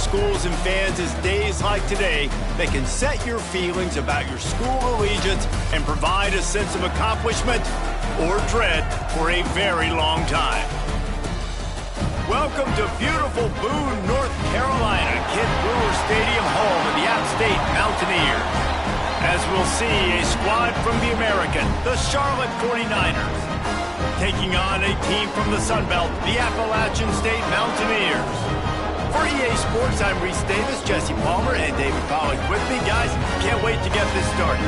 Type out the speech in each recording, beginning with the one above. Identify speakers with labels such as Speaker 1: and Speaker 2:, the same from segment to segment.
Speaker 1: schools and fans is days like today that can set your feelings about your school allegiance and provide a sense of accomplishment or dread for a very long time. Welcome to beautiful Boone, North Carolina, Kid Brewer Stadium, home of the App State Mountaineers. As we'll see, a squad from the American, the Charlotte 49ers, taking on a team from the Sun Belt, the Appalachian State Mountaineers. For EA Sports, I'm Reese Davis, Jesse Palmer, and David Pollock with me. Guys, can't wait to get this started.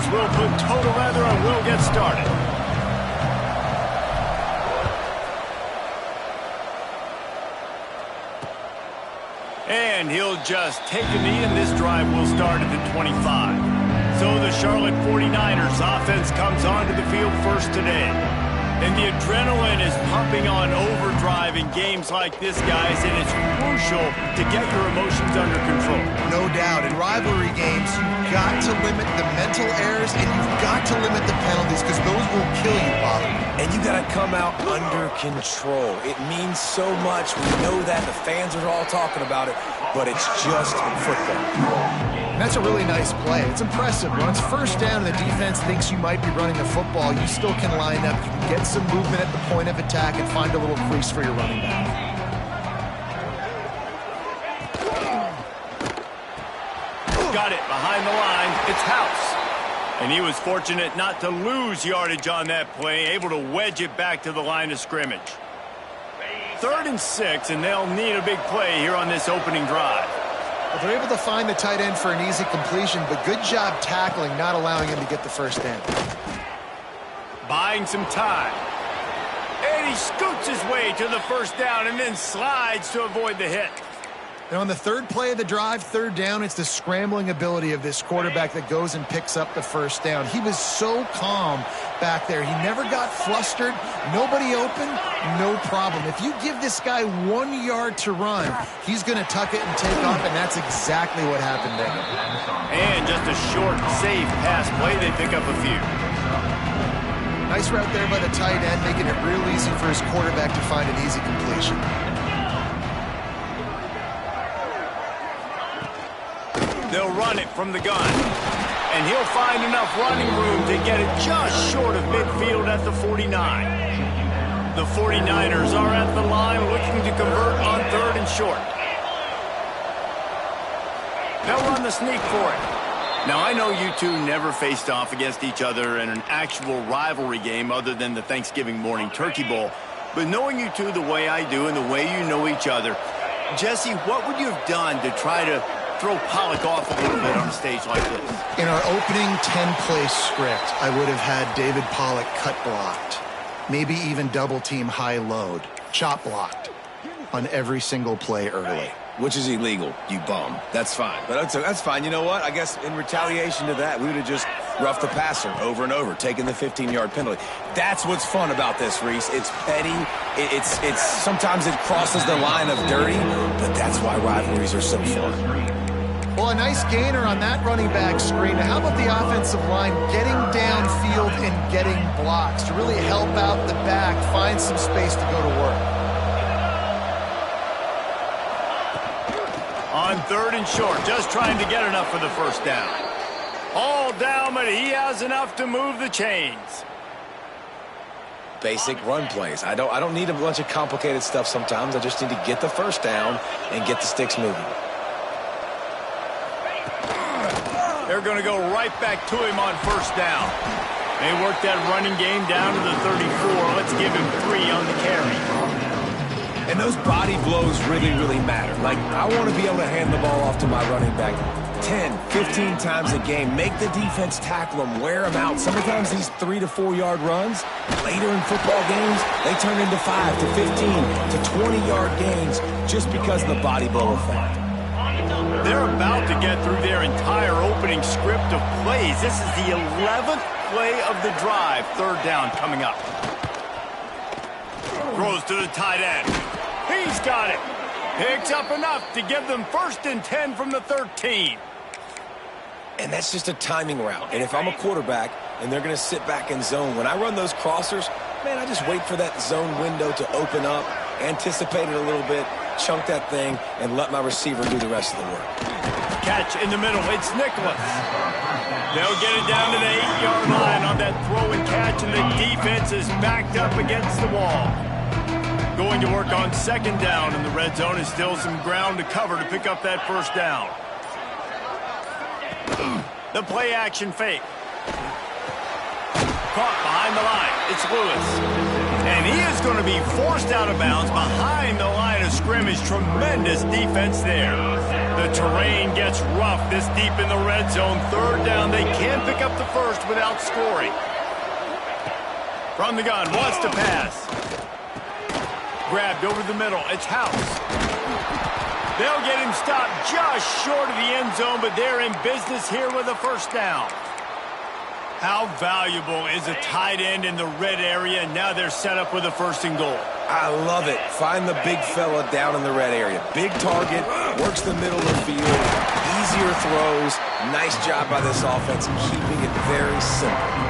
Speaker 1: We'll put total leather and we'll get started. And he'll just take a knee, and this drive will start at the 25. So the Charlotte 49ers offense comes onto the field first today. And the adrenaline is pumping on overdrive in games like this, guys, and it's crucial to get your emotions under control.
Speaker 2: No doubt. In rivalry games, you've got to limit the mental errors, and you've got to limit the penalties, because those will kill you, Bobby.
Speaker 3: And you got to come out under control. It means so much. We know that. The fans are all talking about it, but it's just football.
Speaker 2: And that's a really nice play. It's impressive. When it's first down and the defense thinks you might be running a football, you still can line up. You can get some movement at the point of attack and find a little crease for your running back.
Speaker 1: Got it behind the line. It's House. And he was fortunate not to lose yardage on that play, able to wedge it back to the line of scrimmage. 3rd and 6, and they'll need a big play here on this opening drive.
Speaker 2: Well, they're able to find the tight end for an easy completion, but good job tackling, not allowing him to get the first down.
Speaker 1: Buying some time. And he scoots his way to the first down and then slides to avoid the hit.
Speaker 2: And on the third play of the drive, 3rd down, it's the scrambling ability of this quarterback that goes and picks up the first down. He was so calm back there. He never got flustered. Nobody open, no problem. If you give this guy 1 yard to run, he's going to tuck it and take off, and that's exactly what happened there.
Speaker 1: And just a short, safe pass play. They pick up a few.
Speaker 2: Nice route there by the tight end, making it real easy for his quarterback to find an easy completion.
Speaker 1: They'll run it from the gun. And he'll find enough running room to get it just short of midfield at the 49. The 49ers are at the line looking to convert on 3rd and short. They'll run the sneak for it. Now, I know you two never faced off against each other in an actual rivalry game other than the Thanksgiving morning Turkey Bowl. But knowing you two the way I do and the way you know each other, Jesse, what would you have done to try to throw Pollock off a little bit on a stage like this?
Speaker 2: In our opening 10-play script, I would have had David Pollock cut blocked, maybe even double-team high load, chop blocked on every single play early.
Speaker 3: Which is illegal, you bum. That's fine. But that's fine. You know what? I guess in retaliation to that, we would have just roughed the passer over and over, taking the 15-yard penalty. That's what's fun about this, Reese. It's petty. It's sometimes it crosses the line of dirty, but that's why rivalries are so fun.
Speaker 2: Well, a nice gainer on that running back screen. How about the offensive line getting downfield and getting blocks to really help out the back, find some space to go to work?
Speaker 1: On 3rd and short, just trying to get enough for the first down. All down, but he has enough to move the chains.
Speaker 3: Basic run plays. I don't need a bunch of complicated stuff sometimes. I just need to get the first down and get the sticks moving.
Speaker 1: They're going to go right back to him on first down. They work that running game down to the 34. Let's give him 3 on the carry.
Speaker 3: And those body blows really, really matter. Like, I want to be able to hand the ball off to my running back 10, 15 times a game. Make the defense tackle them, wear them out. Sometimes these 3 to 4 yard runs, later in football games, they turn into 5 to 15 to 20 yard gains just because of the body blow effect.
Speaker 1: They're about to get through their entire opening script of plays. This is the 11th play of the drive. Third down coming up. Throws to the tight end. He's got it. Picks up enough to give them 1st and 10 from the 13.
Speaker 3: And that's just a timing route. And if I'm a quarterback and they're going to sit back in zone, when I run those crossers, man, I just wait for that zone window to open up, anticipate it a little bit, chunk that thing, and let my receiver do the rest of the work.
Speaker 1: Catch in the middle. It's Nicholas. They'll get it down to the 8-yard line on that throw and catch, and the defense is backed up against the wall. Going to work on 2nd down in the red zone, and still some ground to cover to pick up that 1st down. The play action fake. Caught behind the line. It's Lewis. And he is going to be forced out of bounds behind the line of scrimmage. Tremendous defense there. The terrain gets rough this deep in the red zone. 3rd down. They can't pick up the 1st without scoring. From the gun. Wants to pass. Grabbed over the middle. It's House. They'll get him stopped just short of the end zone, but they're in business here with a 1st down. How valuable is a tight end in the red area, and now they're set up with a 1st and goal.
Speaker 3: I love it. Find the big fella down in the red area. Big target, works the middle of the field, easier throws. Nice job by this offense, keeping it very simple.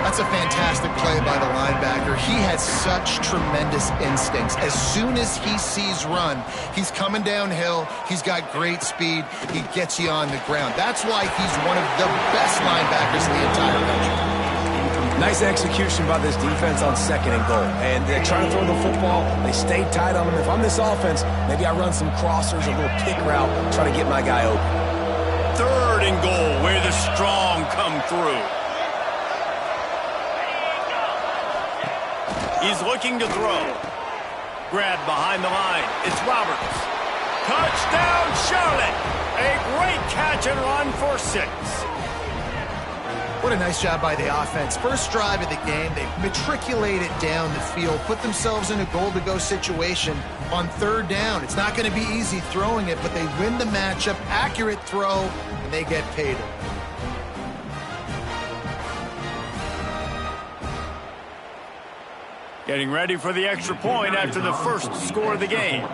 Speaker 2: That's a fantastic play by the linebacker. He has such tremendous instincts. As soon as he sees run, he's coming downhill. He's got great speed. He gets you on the ground. That's why he's one of the best linebackers in the entire country.
Speaker 3: Nice execution by this defense on 2nd and goal. And they're trying to throw the football. They stayed tight on him. If I'm this offense, maybe I run some crossers, a little pick route, try to get my guy open.
Speaker 1: 3rd and goal, where the strong come through. He's looking to throw. Grabbed behind the line. It's Roberts. Touchdown, Charlotte. A great catch and run for 6.
Speaker 2: What a nice job by the offense. First drive of the game, they matriculated down the field, put themselves in a goal-to-go situation on 3rd down. It's not going to be easy throwing it, but they win the matchup. Accurate throw, and they get paid.
Speaker 1: Getting ready for the extra point after the 1st score of the game.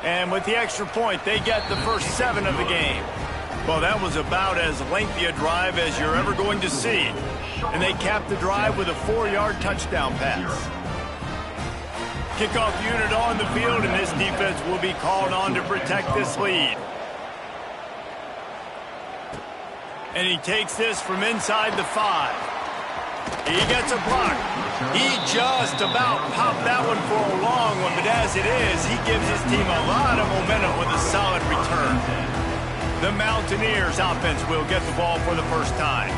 Speaker 1: And with the extra point, they get the first 7 of the game. Well, that was about as lengthy a drive as you're ever going to see. And they capped the drive with a 4-yard touchdown pass. Kickoff unit on the field, and this defense will be called on to protect this lead. And he takes this from inside the 5. He gets a block. He just about popped that one for a long one, but as it is, he gives his team a lot of momentum with a solid return. The Mountaineers offense will get the ball for the 1st time.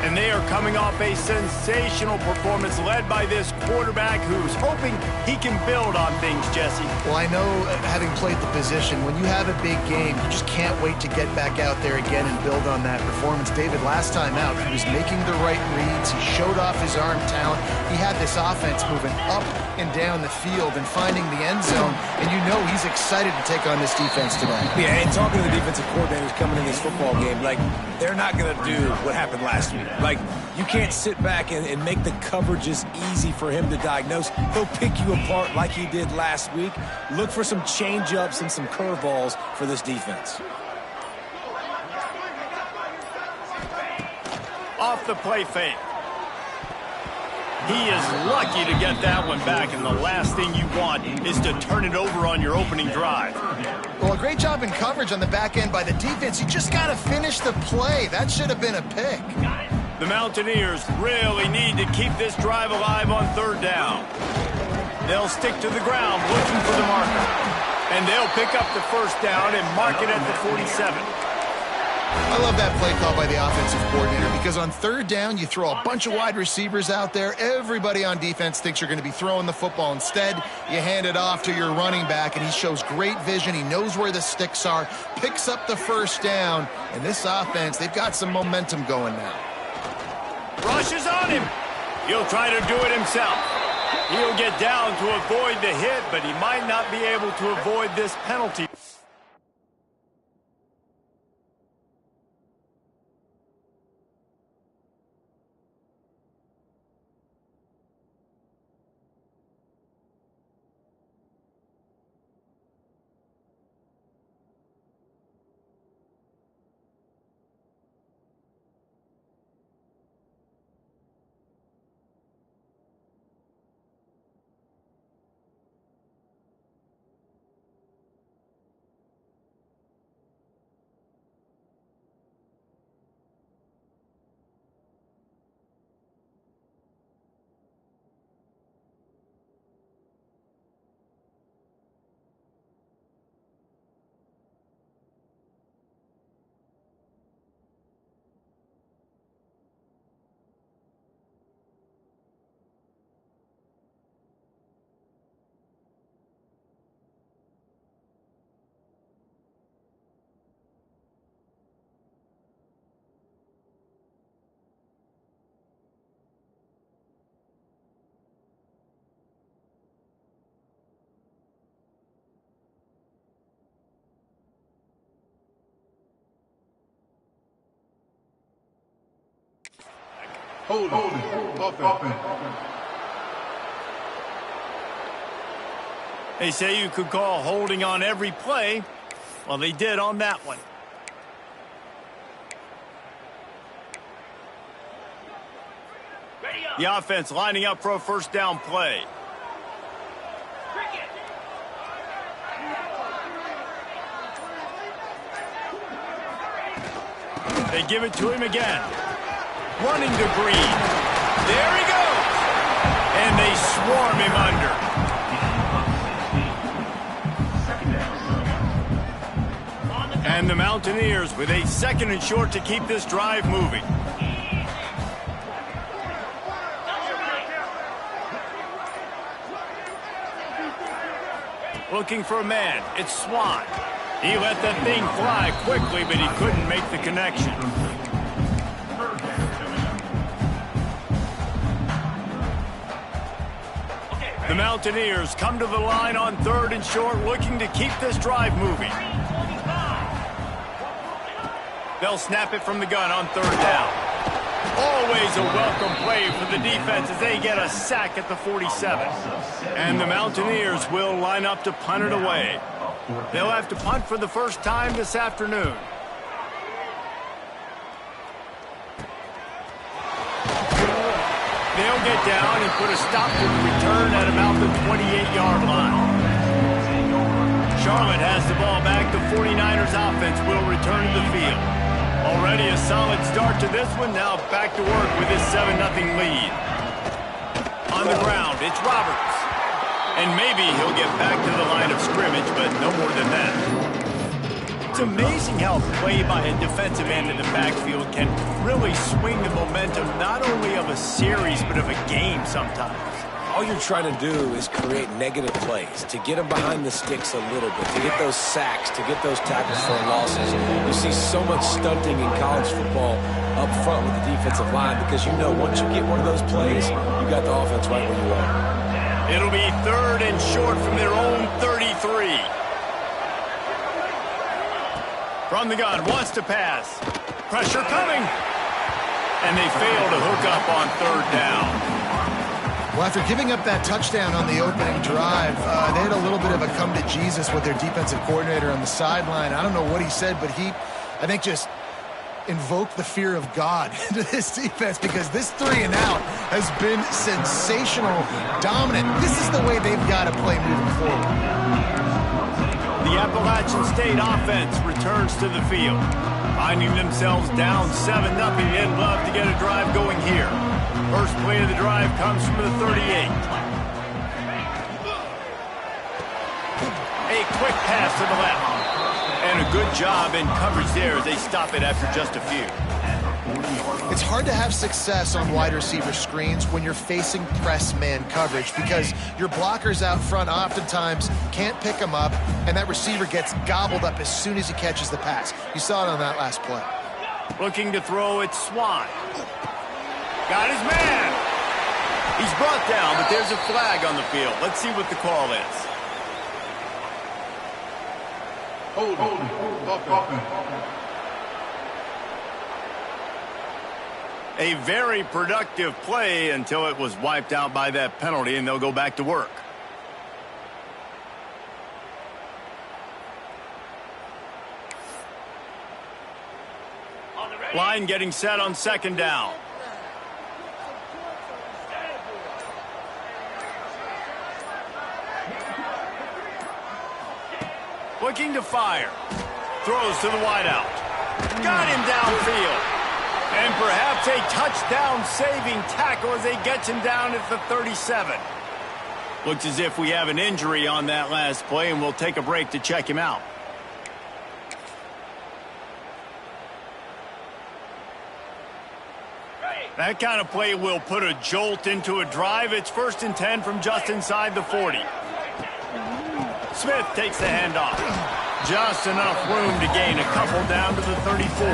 Speaker 1: And they are coming off a sensational performance led by this quarterback who's hoping he can build on things, Jesse.
Speaker 2: Well, I know, having played the position, when you have a big game, you just can't wait to get back out there again and build on that performance. David, last time out, he was making the right reads. He showed off his arm talent. He had this offense moving up and down the field and finding the end zone. And you know he's excited to take on this defense tonight.
Speaker 3: Yeah, and talking to the defensive coordinators coming in this football game, like, they're not going to do what happened last week. Like, you can't sit back and make the coverages easy for him to diagnose. He'll pick you apart like he did last week. Look for some change-ups and some curveballs for this defense.
Speaker 1: Off the play fake. He is lucky to get that one back, and the last thing you want is to turn it over on your opening drive.
Speaker 2: Well, a great job in coverage on the back end by the defense. You just got to finish the play. That should have been a pick.
Speaker 1: The Mountaineers really need to keep this drive alive on 3rd down. They'll stick to the ground looking for the marker. And they'll pick up the 1st down and mark it at the 47.
Speaker 2: I love that play call by the offensive coordinator because on 3rd down, you throw a bunch of wide receivers out there. Everybody on defense thinks you're going to be throwing the football. Instead, you hand it off to your running back, and he shows great vision. He knows where the sticks are, picks up the 1st down, and this offense, they've got some momentum going now.
Speaker 1: Rushes on him. He'll try to do it himself. He'll get down to avoid the hit, but he might not be able to avoid this penalty.
Speaker 4: Hold it.
Speaker 1: They say you could call holding on every play. Well, they did on that one. The offense lining up for a first down play. They give it to him again. Running to Green. There he goes. And they swarm him under. And the Mountaineers with a 2nd and short to keep this drive moving. Looking for a man. It's Swan. He let that thing fly quickly, but he couldn't make the connection. The Mountaineers come to the line on 3rd and short, looking to keep this drive moving. They'll snap it from the gun on 3rd down. Always a welcome play for the defense as they get a sack at the 47. And the Mountaineers will line up to punt it away. They'll have to punt for the first time this afternoon. They'll get down and put a stop to the return at about the 28-yard line. Charlotte has the ball back. The 49ers offense will return to the field. Already a solid start to this one. Now back to work with his 7-0 lead. On the ground, it's Roberts. And maybe he'll get back to the line of scrimmage, but no more than that. It's amazing how play by a defensive end in the backfield can really swing the momentum not only of a series, but of a game sometimes.
Speaker 3: All you're trying to do is create negative plays, to get them behind the sticks a little bit, to get those sacks, to get those tackles for losses. You see so much stunting in college football up front with the defensive line because you know once you get one of those plays, you got the offense right where you are.
Speaker 1: It'll be 3rd and short from their own 33. From the gun, wants to pass. Pressure coming. And they fail to hook up on 3rd down.
Speaker 2: Well, after giving up that touchdown on the opening drive, they had a little bit of a come to Jesus with their defensive coordinator on the sideline. I don't know what he said, but he, I think, just invoked the fear of God into this defense because this 3-and-out has been sensational, dominant. This is the way they've got to play moving forward.
Speaker 1: The Appalachian State offense returns to the field. Finding themselves down 7-0, they'd love to get a drive going here. First play of the drive comes from the 38. A quick pass to the left. And a good job in coverage there as they stop it after just a few.
Speaker 2: It's hard to have success on wide receiver screens when you're facing press man coverage because your blockers out front oftentimes can't pick them up, and that receiver gets gobbled up as soon as he catches the pass. You saw it on that last play.
Speaker 1: Looking to throw, it's Swan. Got his man. He's brought down, but there's a flag on the field. Let's see what the call is. A very productive play until it was wiped out by that penalty, and they'll go back to work. Line getting set on second down. Looking to fire. Throws to the wideout. Got him downfield. And perhaps a touchdown-saving tackle as he gets him down at the 37. Looks as if we have an injury on that last play, and we'll take a break to check him out. That kind of play will put a jolt into a drive. It's 1st and 10 from just inside the 40. Smith takes the handoff. Just enough room to gain a couple down to the 34.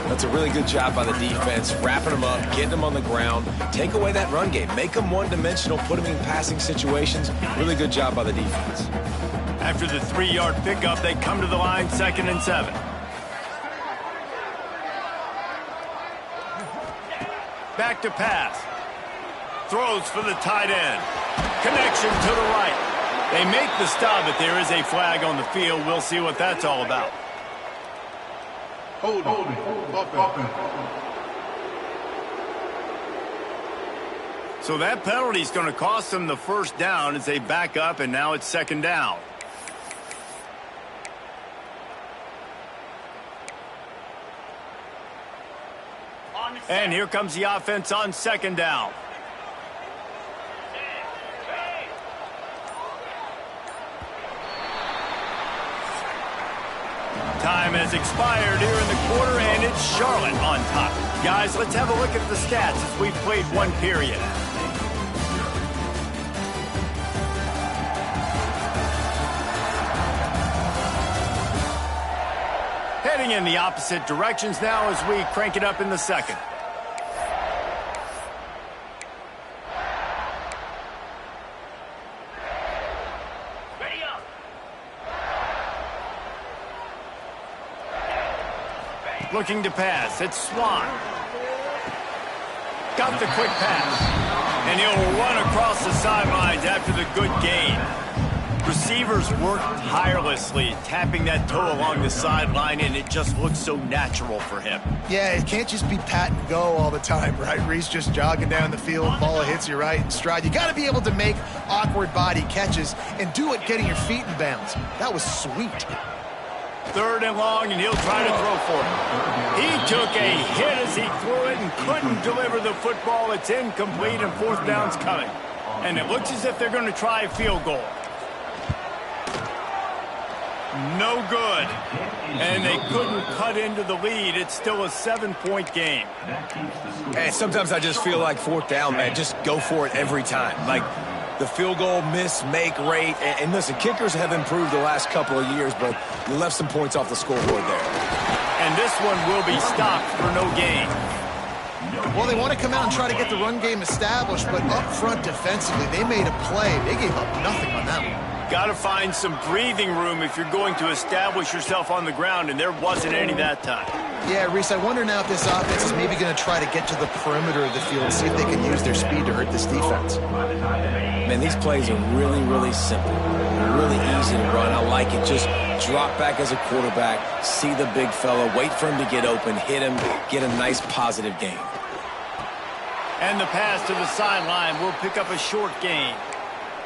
Speaker 3: That's a really good job by the defense, wrapping them up, getting them on the ground. Take away that run game. Make them one-dimensional, put them in passing situations. Really good job by the defense.
Speaker 1: After the 3-yard pickup, they come to the line 2nd and 7. Back to pass. Throws for the tight end. Connection to the right. They make the stop, but there is a flag on the field. We'll see what that's all about.
Speaker 4: Hold it.
Speaker 1: So that penalty is going to cost them the 1st down as they back up, and now it's 2nd down. And here comes the offense on 2nd down. Time has expired here in the quarter, and it's Charlotte on top. Guys, let's have a look at the stats as we've played 1 period. Heading in the opposite directions now as we crank it up in the 2nd. Looking to pass. It's Swan. Got the quick pass. And he'll run across the sidelines after the good gain. Receivers work tirelessly, tapping that toe along the sideline, and it just looks so natural for him.
Speaker 2: Yeah, it can't just be pat and go all the time, right? Reese just jogging down the field, ball hits you right in stride. You got to be able to make awkward body catches and do it getting your feet in bounds. That was sweet.
Speaker 1: 3rd and long, and he'll try to throw for it. He took a hit as he threw it and couldn't deliver the football. It's incomplete, and 4th down's coming. And it looks as if they're going to try a field goal. No good. And they couldn't cut into the lead. It's still a 7-point game.
Speaker 3: And sometimes I just feel like 4th down, man, just go for it every time. Like, the field goal miss-make rate. And listen, kickers have improved the last couple of years, but you left some points off the scoreboard there.
Speaker 1: And this one will be stopped for no gain.
Speaker 2: Well, they want to come out and try to get the run game established, but up front defensively, they made a play. They gave up nothing on that one.
Speaker 1: Got to find some breathing room if you're going to establish yourself on the ground, and there wasn't any that time.
Speaker 2: Yeah, Reese, I wonder now if this offense is maybe going to try to get to the perimeter of the field and see if they can use their speed to hurt this defense.
Speaker 3: Man, these plays are really, really simple. They're really easy to run. I like it. Just drop back as a quarterback, see the big fella, wait for him to get open, hit him, get a nice positive gain.
Speaker 1: And the pass to the sideline will pick up a short gain.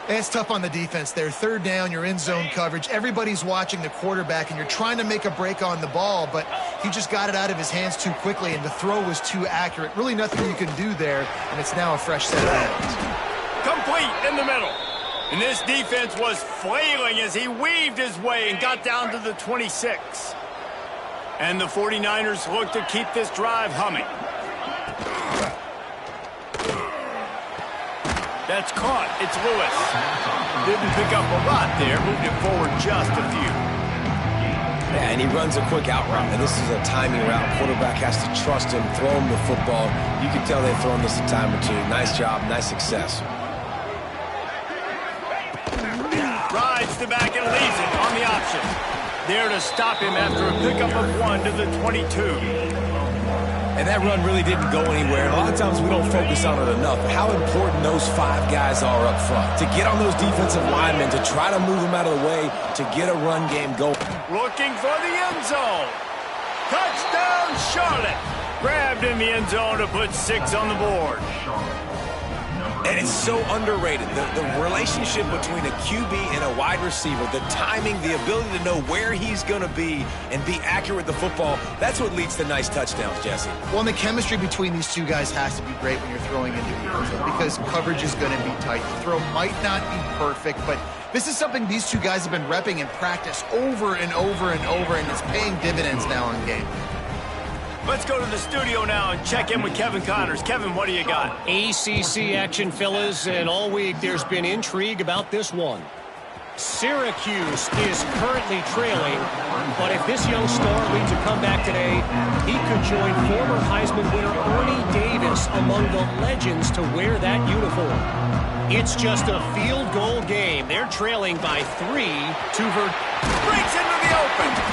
Speaker 2: It's tough on the defense there. 3rd down, you're in zone coverage. Everybody's watching the quarterback, and you're trying to make a break on the ball, but he just got it out of his hands too quickly, and the throw was too accurate. Really nothing you can do there, and it's now a fresh set of downs.
Speaker 1: Complete in the middle. And this defense was flailing as he weaved his way and got down to the 26. And the 49ers look to keep this drive humming. That's caught. It's Lewis. Didn't pick up a lot there. Moved it forward just a few.
Speaker 3: Yeah, and he runs a quick out route, and this is a timing route. Quarterback has to trust him, throw him the football. You can tell they've thrown this a time or two. Nice job, nice success.
Speaker 1: Rides the back and leaves it on the option. There to stop him after a pickup of 1 to the 22.
Speaker 3: And that run really didn't go anywhere. And a lot of times we don't focus on it enough. How important those 5 guys are up front. To get on those defensive linemen, to try to move them out of the way, to get a run game going.
Speaker 1: Looking for the end zone. Touchdown, Charlotte. Grabbed in the end zone to put 6 on the board.
Speaker 3: And it's so underrated. The relationship between a QB and a wide receiver, the timing, the ability to know where he's going to be and be accurate with the football, that's what leads to nice touchdowns, Jesse.
Speaker 2: Well, and the chemistry between these two guys has to be great when you're throwing into the end zone because coverage is going to be tight. The throw might not be perfect, but this is something these two guys have been repping in practice over and over and over, and it's paying dividends now in game.
Speaker 1: Let's go to the studio now and check in with Kevin Connors. Kevin, what do you got?
Speaker 4: ACC action, fellas, and all week there's been intrigue about this one. Syracuse is currently trailing, but if this young star leads a comeback today, he could join former Heisman winner Ernie Davis among the legends to wear that uniform. It's just a field goal game. They're trailing by 3 to
Speaker 1: breaks into the open.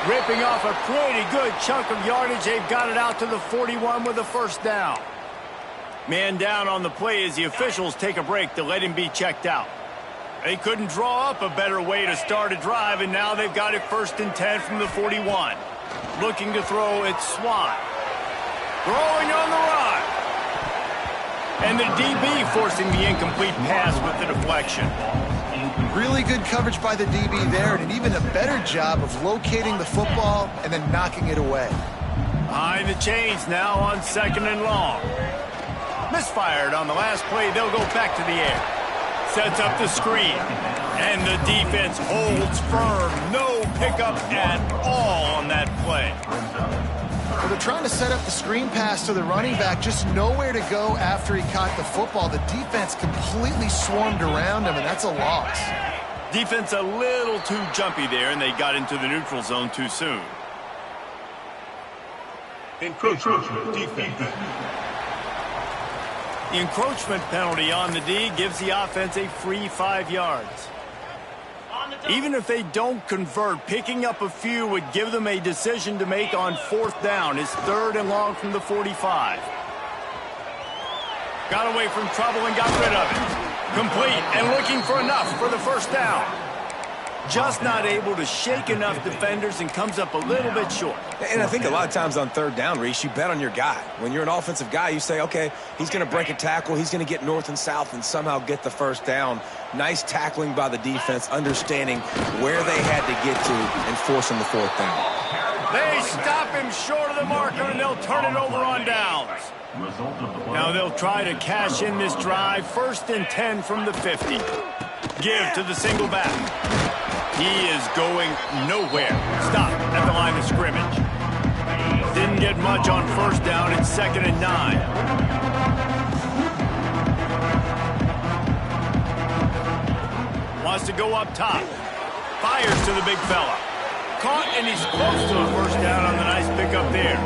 Speaker 1: Ripping off a pretty good chunk of yardage. They've got it out to the 41 with a first down. Man down on the play as the officials take a break to let him be checked out. They couldn't draw up a better way to start a drive, and now they've got it 1st and 10 from the 41. Looking to throw, it's Swan. Throwing on the run. And the DB forcing the incomplete pass with the deflection.
Speaker 2: Really good coverage by the DB there, and an even a better job of locating the football and then knocking it away.
Speaker 1: Behind the chains now on 2nd and long. Misfired on the last play. They'll go back to the air. Sets up the screen. And the defense holds firm. No pickup at all on that play.
Speaker 2: Well, they're trying to set up the screen pass to the running back, just nowhere to go after he caught the football. The defense completely swarmed around him, and that's a loss.
Speaker 1: Defense a little too jumpy there, and they got into the neutral zone too soon.
Speaker 5: Encroachment defense.
Speaker 1: The encroachment penalty on the D gives the offense a free 5 yards. Even if they don't convert, picking up a few would give them a decision to make on 4th down. It's 3rd and long from the 45. Got away from trouble and got rid of it. Complete and looking for enough for the first down. Just not able to shake enough defenders and comes up a little bit short.
Speaker 3: And I think a lot of times on 3rd down, Reese, you bet on your guy. When you're an offensive guy, you say, okay, he's going to break a tackle, he's going to get north and south and somehow get the first down. Nice tackling by the defense, understanding where they had to get to and forcing the 4th down.
Speaker 1: They stop him short of the marker, and they'll turn it over on downs. Now they'll try to cash in this drive. 1st and 10 from the 50. Give to the single back. He is going nowhere. Stop at the line of scrimmage. Didn't get much on 1st down. It's 2nd and 9. Wants to go up top. Fires to the big fella. Caught, and he's close to a first down on the nice pickup there.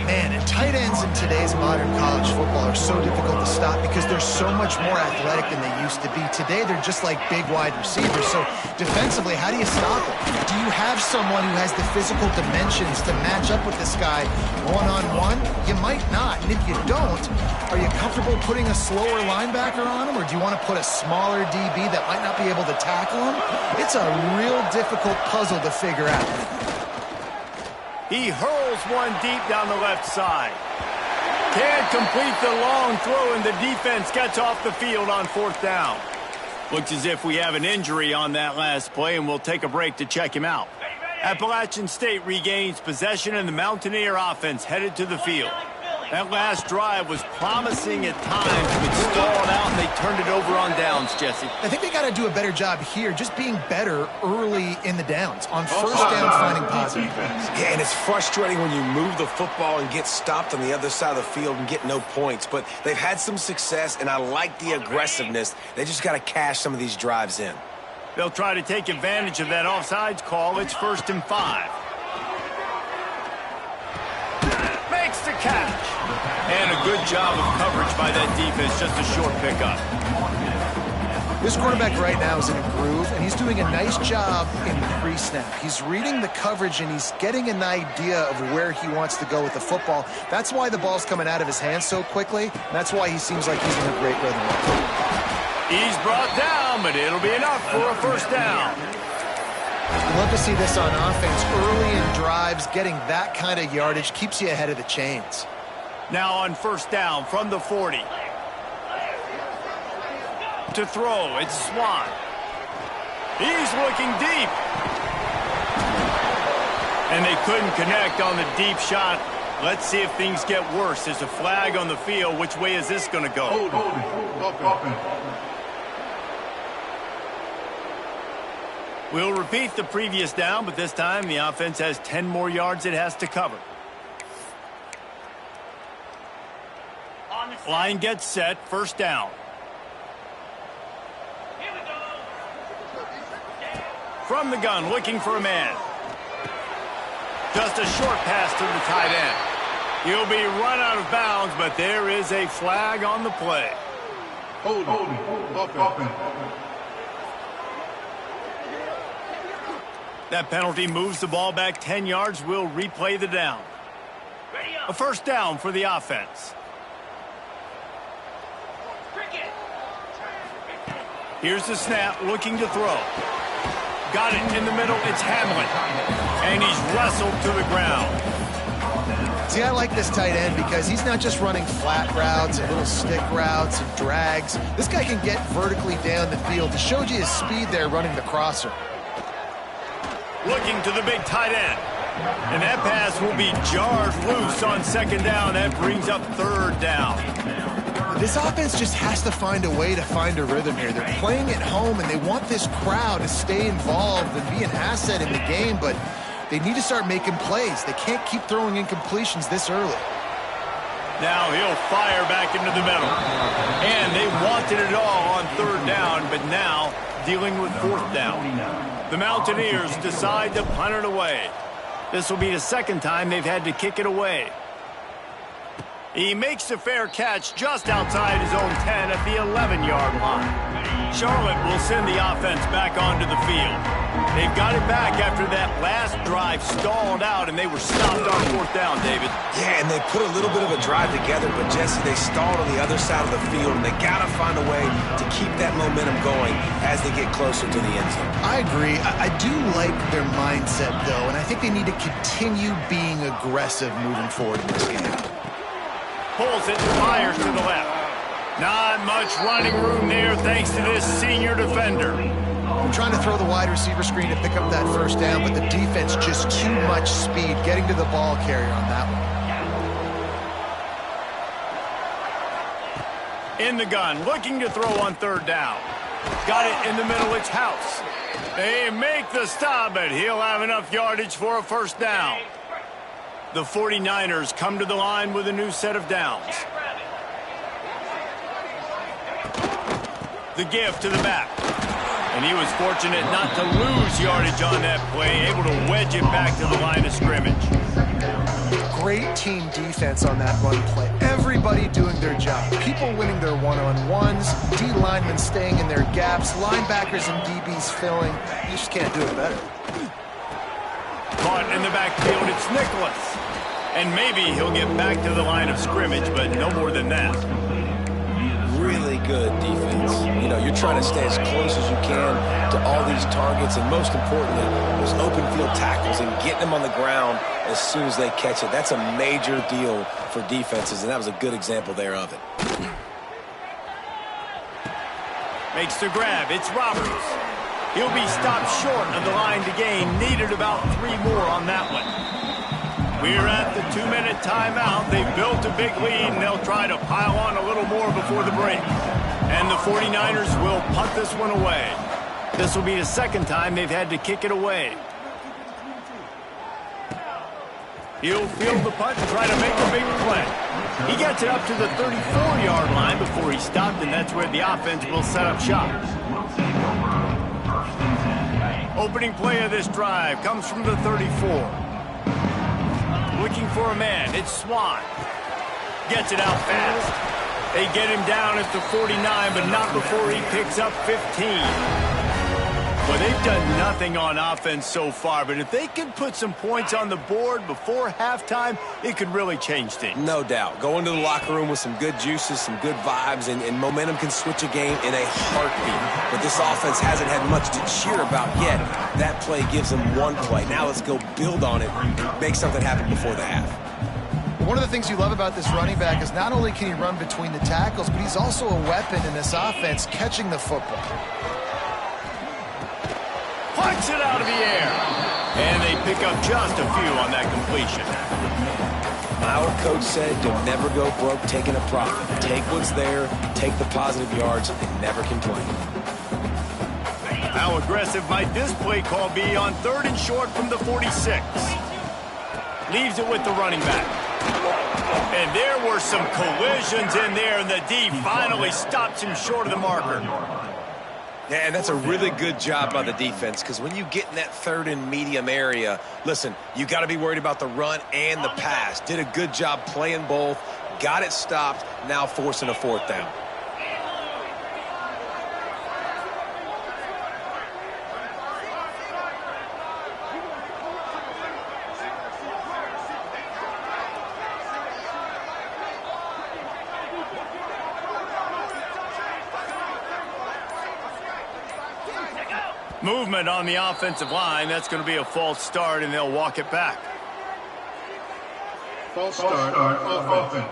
Speaker 2: Man, and tight ends in today's modern college football are so difficult to stop because they're so much more athletic than they used to be. Today, they're just like big wide receivers. So defensively, how do you stop them? Do you have someone who has the physical dimensions to match up with this guy one-on-one? You might not. And if you don't, are you comfortable putting a slower linebacker on him, or do you want to put a smaller DB that might not be able to tackle him? It's a real difficult puzzle to figure out.
Speaker 1: He hurls one deep down the left side. Can't complete the long throw, and the defense gets off the field on 4th down. Looks as if we have an injury on that last play, and we'll take a break to check him out. Appalachian State regains possession, and the Mountaineer offense headed to the field. That last drive was promising at times, but stalled out, and they turned it over on downs, Jesse.
Speaker 2: I think they got to do a better job here, just being better early in the downs. On 1st down, finding positive plays.
Speaker 3: Yeah, and it's frustrating when you move the football and get stopped on the other side of the field and get no points. But they've had some success, and I like the aggressiveness. They just got to cash some of these drives in.
Speaker 1: They'll try to take advantage of that offsides call. It's 1st and 5. Makes the catch. And a good job of coverage by that defense. Just a short pickup.
Speaker 2: This quarterback right now is in a groove, and he's doing a nice job in pre-snap. He's reading the coverage, and he's getting an idea of where he wants to go with the football. That's why the ball's coming out of his hands so quickly, and that's why he seems like he's in a great rhythm.
Speaker 1: He's brought down, but it'll be enough for a 1st down.
Speaker 2: I'd love to see this on offense. Early in drives, getting that kind of yardage keeps you ahead of the chains.
Speaker 1: Now on 1st down from the 40. To throw, it's Swan. He's looking deep. And they couldn't connect on the deep shot. Let's see if things get worse. There's a flag on the field. Which way is this going to go? We'll repeat the previous down, but this time the offense has 10 more yards it has to cover. Line gets set, 1st down. From the gun, looking for a man. Just a short pass to the tight end. He'll be run out of bounds, but there is a flag on the play. That penalty moves the ball back 10 yards. We'll replay the down. A 1st down for the offense. Here's the snap, looking to throw. Got it in the middle, it's Hamlin. And he's wrestled to the ground.
Speaker 2: See, I like this tight end because he's not just running flat routes and little stick routes and drags. This guy can get vertically down the field. He showed you his speed there running the crosser.
Speaker 1: Looking to the big tight end. And that pass will be jarred loose on 2nd down. That brings up 3rd down.
Speaker 2: This offense just has to find a way to find a rhythm here. They're playing at home, and they want this crowd to stay involved and be an asset in the game, but they need to start making plays. They can't keep throwing incompletions this early.
Speaker 1: Now he'll fire back into the middle. And they wanted it all on 3rd down, but now dealing with 4th down. The Mountaineers decide to punt it away. This will be the 2nd time they've had to kick it away. He makes the fair catch just outside his own 10 at the 11-yard line. Charlotte will send the offense back onto the field. They've got it back after that last drive stalled out, and they were stopped on 4th down, David.
Speaker 3: Yeah, and they put a little bit of a drive together, but Jesse, they stalled on the other side of the field, and they got to find a way to keep that momentum going as they get closer to the end zone.
Speaker 2: I agree. I do like their mindset, though, and I think they need to continue being aggressive moving forward in this game.
Speaker 1: Pulls it, fires to the left. Not much running room there thanks to this senior defender.
Speaker 2: I'm trying to throw the wide receiver screen to pick up that 1st down, but the defense just too much speed getting to the ball carrier on that
Speaker 1: one. In the gun, looking to throw on 3rd down. Got it in the middle, it's House. They make the stop, but he'll have enough yardage for a 1st down. The 49ers come to the line with a new set of downs. The give to the back. And he was fortunate not to lose yardage on that play, able to wedge it back to the line of scrimmage.
Speaker 2: Great team defense on that run play. Everybody doing their job. People winning their one-on-ones, D linemen staying in their gaps, linebackers and DBs filling. You just can't do it better.
Speaker 1: Caught in the backfield, it's Nicholas. And maybe he'll get back to the line of scrimmage, but no more than that.
Speaker 3: Really good defense. You know, you're trying to stay as close as you can to all these targets, and most importantly, those open field tackles and getting them on the ground as soon as they catch it. That's a major deal for defenses, and that was a good example there of it.
Speaker 1: Makes the grab, it's Roberts. He'll be stopped short of the line to gain. Needed about 3 more on that one. We're at the 2-minute timeout. They've built a big lead, and they'll try to pile on a little more before the break. And the 49ers will punt this one away. This will be the 2nd time they've had to kick it away. He'll field the punt and try to make a big play. He gets it up to the 34-yard line before he stopped, and that's where the offense will set up shop. Opening play of this drive comes from the 34. Looking for a man. It's Swan. Gets it out fast. They get him down at the 49, but not before he picks up 15. Well, they've done nothing on offense so far, but if they can put some points on the board before halftime, it could really change things.
Speaker 3: No doubt. Go into the locker room with some good juices, some good vibes, and momentum can switch a game in a heartbeat. But this offense hasn't had much to cheer about yet. That play gives them one play. Now let's go build on it and make something happen before the half.
Speaker 2: One of the things you love about this running back is not only can he run between the tackles, but he's also a weapon in this offense catching the football.
Speaker 1: Punch it out of the air. And they pick up just a few on that completion.
Speaker 3: Our coach said you'll never go broke taking a profit. Take what's there, take the positive yards, and never complain.
Speaker 1: How aggressive might this play call be on 3rd and short from the 46? Leaves it with the running back. And there were some collisions in there, and the D finally stops him short of the marker.
Speaker 3: Yeah, and that's a really good job by the defense, because when you get in that 3rd and medium area, listen, you got to be worried about the run and the pass. Did a good job playing both, got it stopped, now forcing a 4th down.
Speaker 1: Movement on the offensive line. That's going to be a false start, and they'll walk it back.
Speaker 5: False start on offense.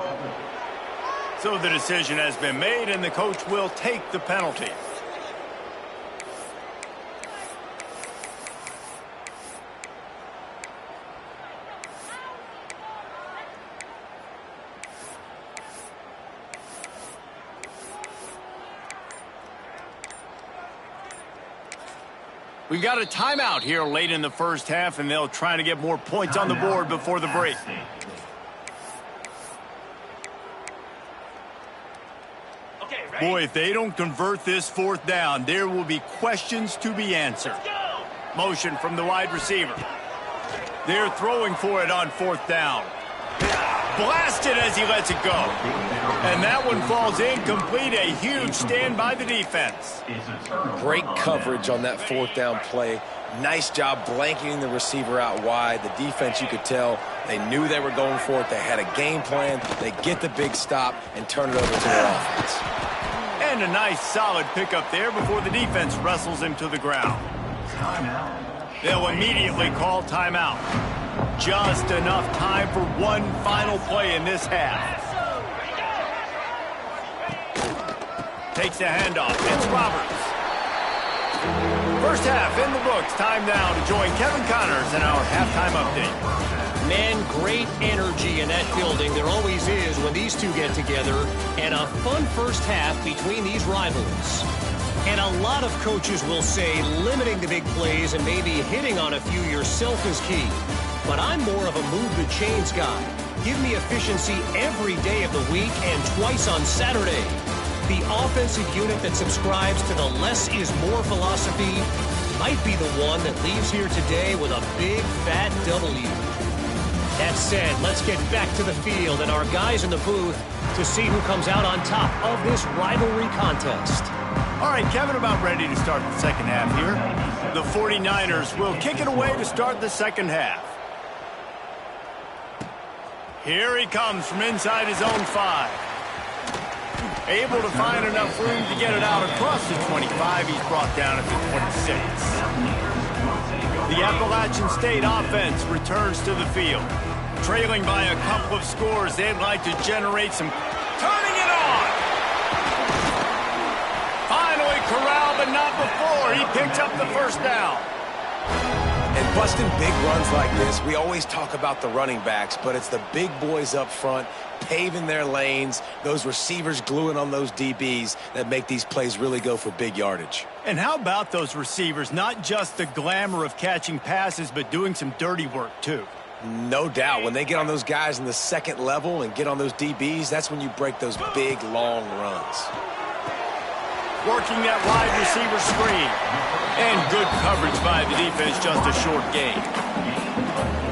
Speaker 1: So the decision has been made, and the coach will take the penalty. We've got a timeout here late in the first half, and they'll try to get more points on the board before the break. Boy, if they don't convert this 4th down, there will be questions to be answered. Motion from the wide receiver. They're throwing for it on 4th down. Blasted as he lets it go. And that one falls incomplete. A huge stand by the defense.
Speaker 3: Great coverage on that 4th down play. Nice job blanketing the receiver out wide. The defense, you could tell, they knew they were going for it. They had a game plan. They get the big stop and turn it over to their offense.
Speaker 1: And a nice solid pickup there before the defense wrestles him to the ground. They'll immediately call timeout. Just enough time for one final play in this half. Takes a handoff. It's Roberts. First half in the books. Time now to join Kevin Connors in our halftime update.
Speaker 4: Man, great energy in that building. There always is when these two get together. And a fun first half between these rivals. And a lot of coaches will say limiting the big plays and maybe hitting on a few yourself is key. But I'm more of a move the chains guy. Give me efficiency every day of the week and twice on Saturday. The offensive unit that subscribes to the less is more philosophy might be the one that leaves here today with a big fat W. That said, let's get back to the field and our guys in the booth to see who comes out on top of this rivalry contest.
Speaker 1: All right, Kevin, about ready to start the second half here. The 49ers will kick it away to start the second half. Here he comes from inside his own 5. Able to find enough room to get it out across the 25. He's brought down at the 26. The Appalachian State offense returns to the field. Trailing by a couple of scores, they'd like to generate some... Turning it on! Finally corralled, but not before. He picks up the first down.
Speaker 3: And busting big runs like this, we always talk about the running backs, but it's the big boys up front, paving their lanes, those receivers gluing on those DBs that make these plays really go for big yardage.
Speaker 1: And how about those receivers? Not just the glamour of catching passes, but doing some dirty work, too.
Speaker 3: No doubt. When they get on those guys in the second level and get on those DBs, that's when you break those big, long runs.
Speaker 1: working that wide receiver screen. And good coverage by the defense, just a short gain.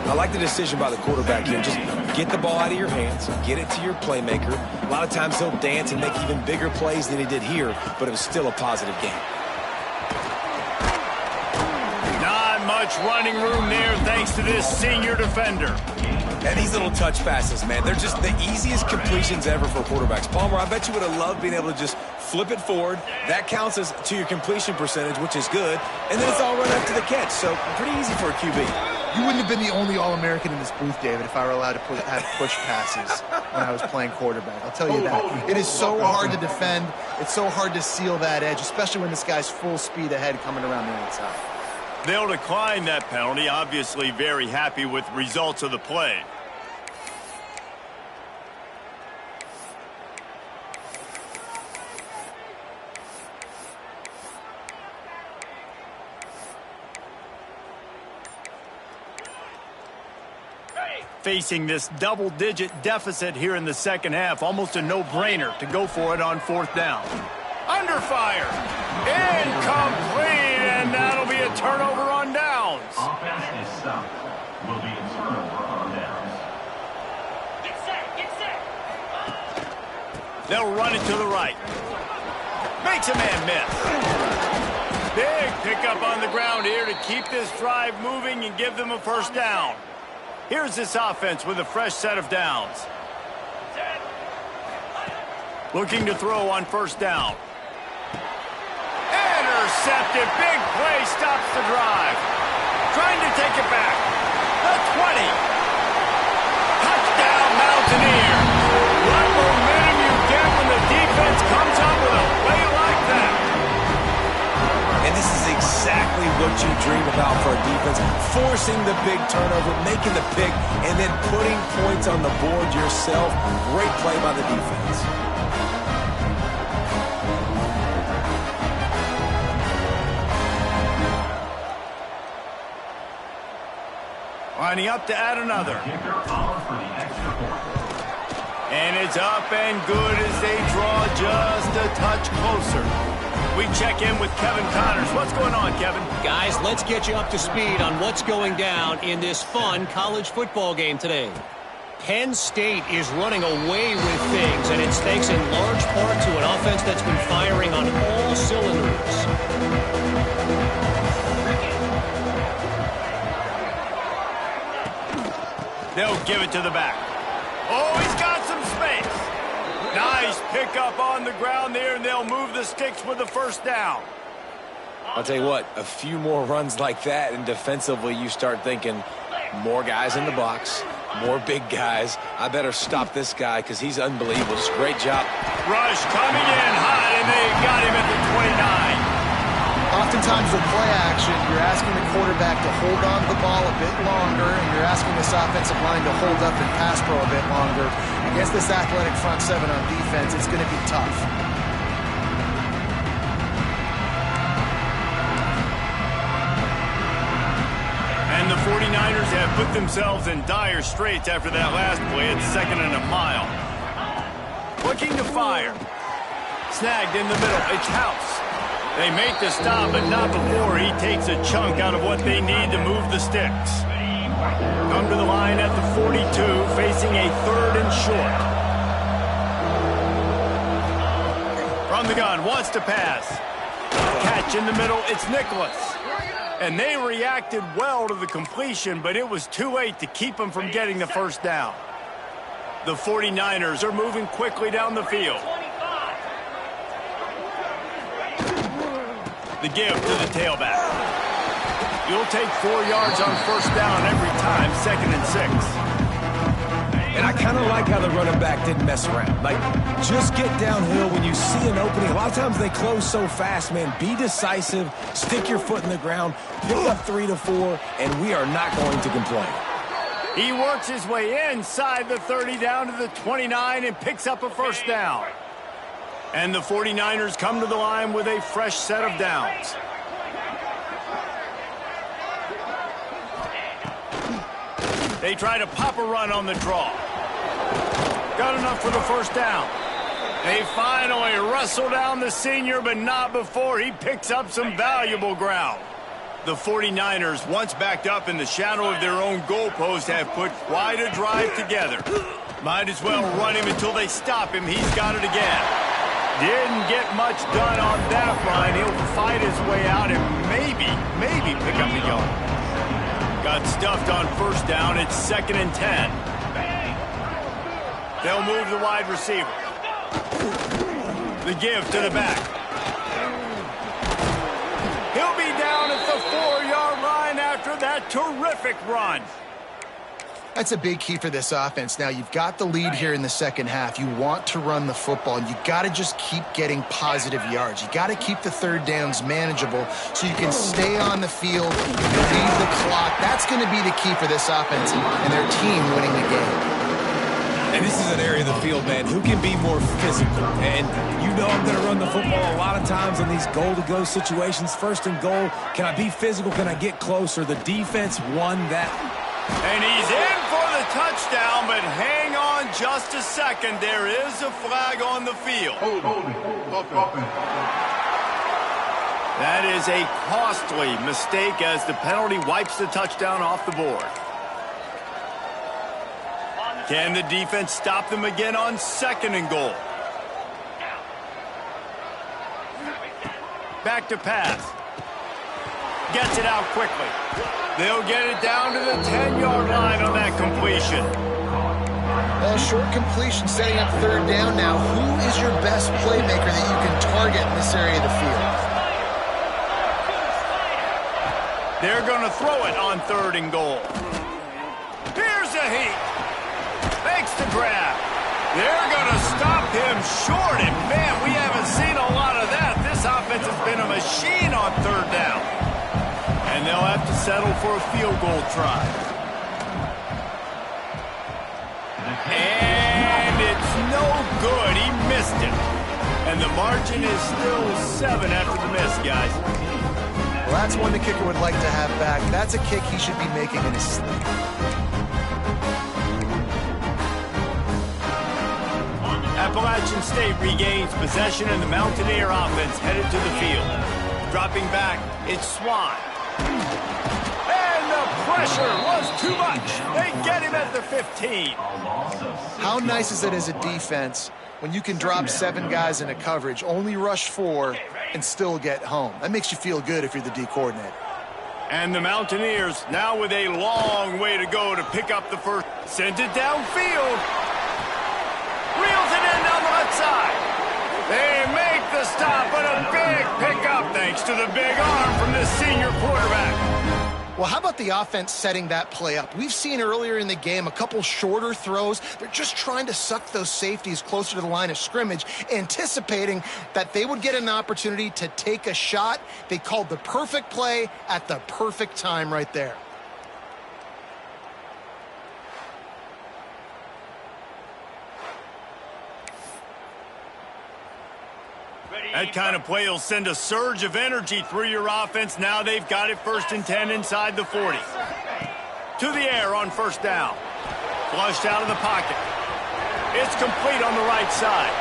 Speaker 3: I like the decision by the quarterback here. Just get the ball out of your hands, get it to your playmaker. A lot of times he'll dance and make even bigger plays than he did here, but it was still a positive game.
Speaker 1: Not much running room there thanks to this senior defender.
Speaker 3: And these little touch passes, man, they're just the easiest completions ever for quarterbacks. Palmer, I bet you would have loved being able to just flip it forward. That counts as to your completion percentage, which is good. And then it's all run up to the catch, so pretty easy for a QB.
Speaker 2: You wouldn't have been the only All-American in this booth, David, if I were allowed to have push passes when I was playing quarterback. I'll tell you that. It is so hard to defend. It's so hard to seal that edge, especially when this guy's full speed ahead coming around the outside.
Speaker 1: They'll decline that penalty, obviously very happy with results of the play. Facing this double-digit deficit here in the second half, almost a no-brainer to go for it on fourth down. Under fire. Incomplete, and that'll be a turnover on downs.
Speaker 5: Offense is stopped. Will be a turnover on downs.
Speaker 6: Get set.
Speaker 1: They'll run it to the right. Makes a man miss. Big pickup on the ground here to keep this drive moving and give them a first down. Here's this offense with a fresh set of downs. Looking to throw on first down. Intercepted. Big play stops the drive. Trying to take it back. The 20. Touchdown, Mountaineers. What momentum you get when the defense comes up with a play like that.
Speaker 3: And this is exactly what you dream about for a defense. Forcing the big turnover, making the pick, and then putting points on the board yourself. Great play by the defense.
Speaker 1: Lining up to add another.
Speaker 5: Kicker on for the extra point.
Speaker 1: And it's up and good as they draw just a touch closer. We check in with Kevin Connors. What's going on, Kevin?
Speaker 4: Guys, let's get you up to speed on what's going down in this fun college football game today. Penn State is running away with things, and it's thanks in large part to an offense that's been firing on all cylinders.
Speaker 1: They'll give it to the back. Oh, he's got some space. Nice pickup on the ground there, and they'll move the sticks with the first down.
Speaker 3: I'll tell you what, a few more runs like that, and defensively you start thinking more guys in the box, more big guys. I better stop this guy because he's unbelievable. Just great job.
Speaker 1: Rush coming in hot, and they got him at the 29.
Speaker 2: Oftentimes with play action, you're asking the quarterback to hold on to the ball a bit longer, and you're asking this offensive line to hold up and pass pro a bit longer. Against this athletic front seven on defense, it's going to be tough.
Speaker 1: And the 49ers have put themselves in dire straits after that last play at 2nd and a mile. Looking to fire. Snagged in the middle. It's House. They make the stop, but not before he takes a chunk out of what they need to move the sticks. Come to the line at the 42, facing a 3rd and short. From the gun, wants to pass. Catch in the middle, it's Nicholas. And they reacted well to the completion, but it was too late to keep them from getting the first down. The 49ers are moving quickly down the field. The give to the tailback. You'll take 4 yards on first down every time, 2nd and 6.
Speaker 3: And I kind of like how the running back didn't mess around. Like, just get downhill when you see an opening. A lot of times they close so fast, man. Be decisive, stick your foot in the ground, pick up 3 to 4, and we are not going to complain.
Speaker 1: He works his way inside the 30 down to the 29 and picks up a first down. And the 49ers come to the line with a fresh set of downs. They try to pop a run on the draw. Got enough for the first down. They finally wrestle down the senior, but not before he picks up some valuable ground. The 49ers, once backed up in the shadow of their own goalpost, have put quite a drive together. Might as well run him until they stop him. He's got it again. Didn't get much done on that run. He'll fight his way out and maybe pick up a yard. Got stuffed on first down. It's 2nd and 10. They'll move the wide receiver. The give to the back. He'll be down at the 4-yard line after that terrific run.
Speaker 2: That's a big key for this offense. Now, you've got the lead here in the second half. You want to run the football, and you got to just keep getting positive yards. You got to keep the third downs manageable so you can stay on the field, lead the clock. That's going to be the key for this offense and their team winning the game.
Speaker 3: And this is an area of the field, man, who can be more physical. And you know I'm going to run the football a lot of times in these goal-to-go situations. 1st and goal, can I be physical? Can I get closer? The defense won that.
Speaker 1: And he's in for the touchdown, but hang on just a second. There is a flag on the field. That is a costly mistake as the penalty wipes the touchdown off the board. Can the defense stop them again on 2nd and goal? Back to pass. Gets it out quickly. They'll get it down to the 10-yard line on that completion.
Speaker 2: Well, short completion setting up third down now. Who is your best playmaker that you can target in this area of the field?
Speaker 1: They're going to throw it on 3rd and goal. Here's a heat. Makes the grab. They're going to stop him short, and man, we haven't seen a lot of that. This offense has been a machine on 3rd down. And they'll have to settle for a field goal try. And it's no good. He missed it. And the margin is still 7 after the miss, guys.
Speaker 2: Well, that's one the kicker would like to have back. That's a kick he should be making in his sleep.
Speaker 1: Appalachian State regains possession, and the Mountaineer offense headed to the field. Dropping back, it's Swan. And the pressure was too much. They get him at the 15.
Speaker 2: How nice is it as a defense when you can drop 7 guys into coverage, only rush 4, and still get home? That makes you feel good if you're the D coordinator.
Speaker 1: And the Mountaineers now with a long way to go to pick up the first. Sends it downfield. Reels it in down the left side. They make the stop, but a big pickup thanks to the big arm from this senior quarterback.
Speaker 2: Well, how about the offense setting that play up? We've seen earlier in the game a couple shorter throws. They're just trying to suck those safeties closer to the line of scrimmage, anticipating that they would get an opportunity to take a shot. They called the perfect play at the perfect time right there.
Speaker 1: That kind of play will send a surge of energy through your offense. Now they've got it 1st and 10 inside the 40. To the air on 1st down. Flushed out of the pocket. It's complete on the right side.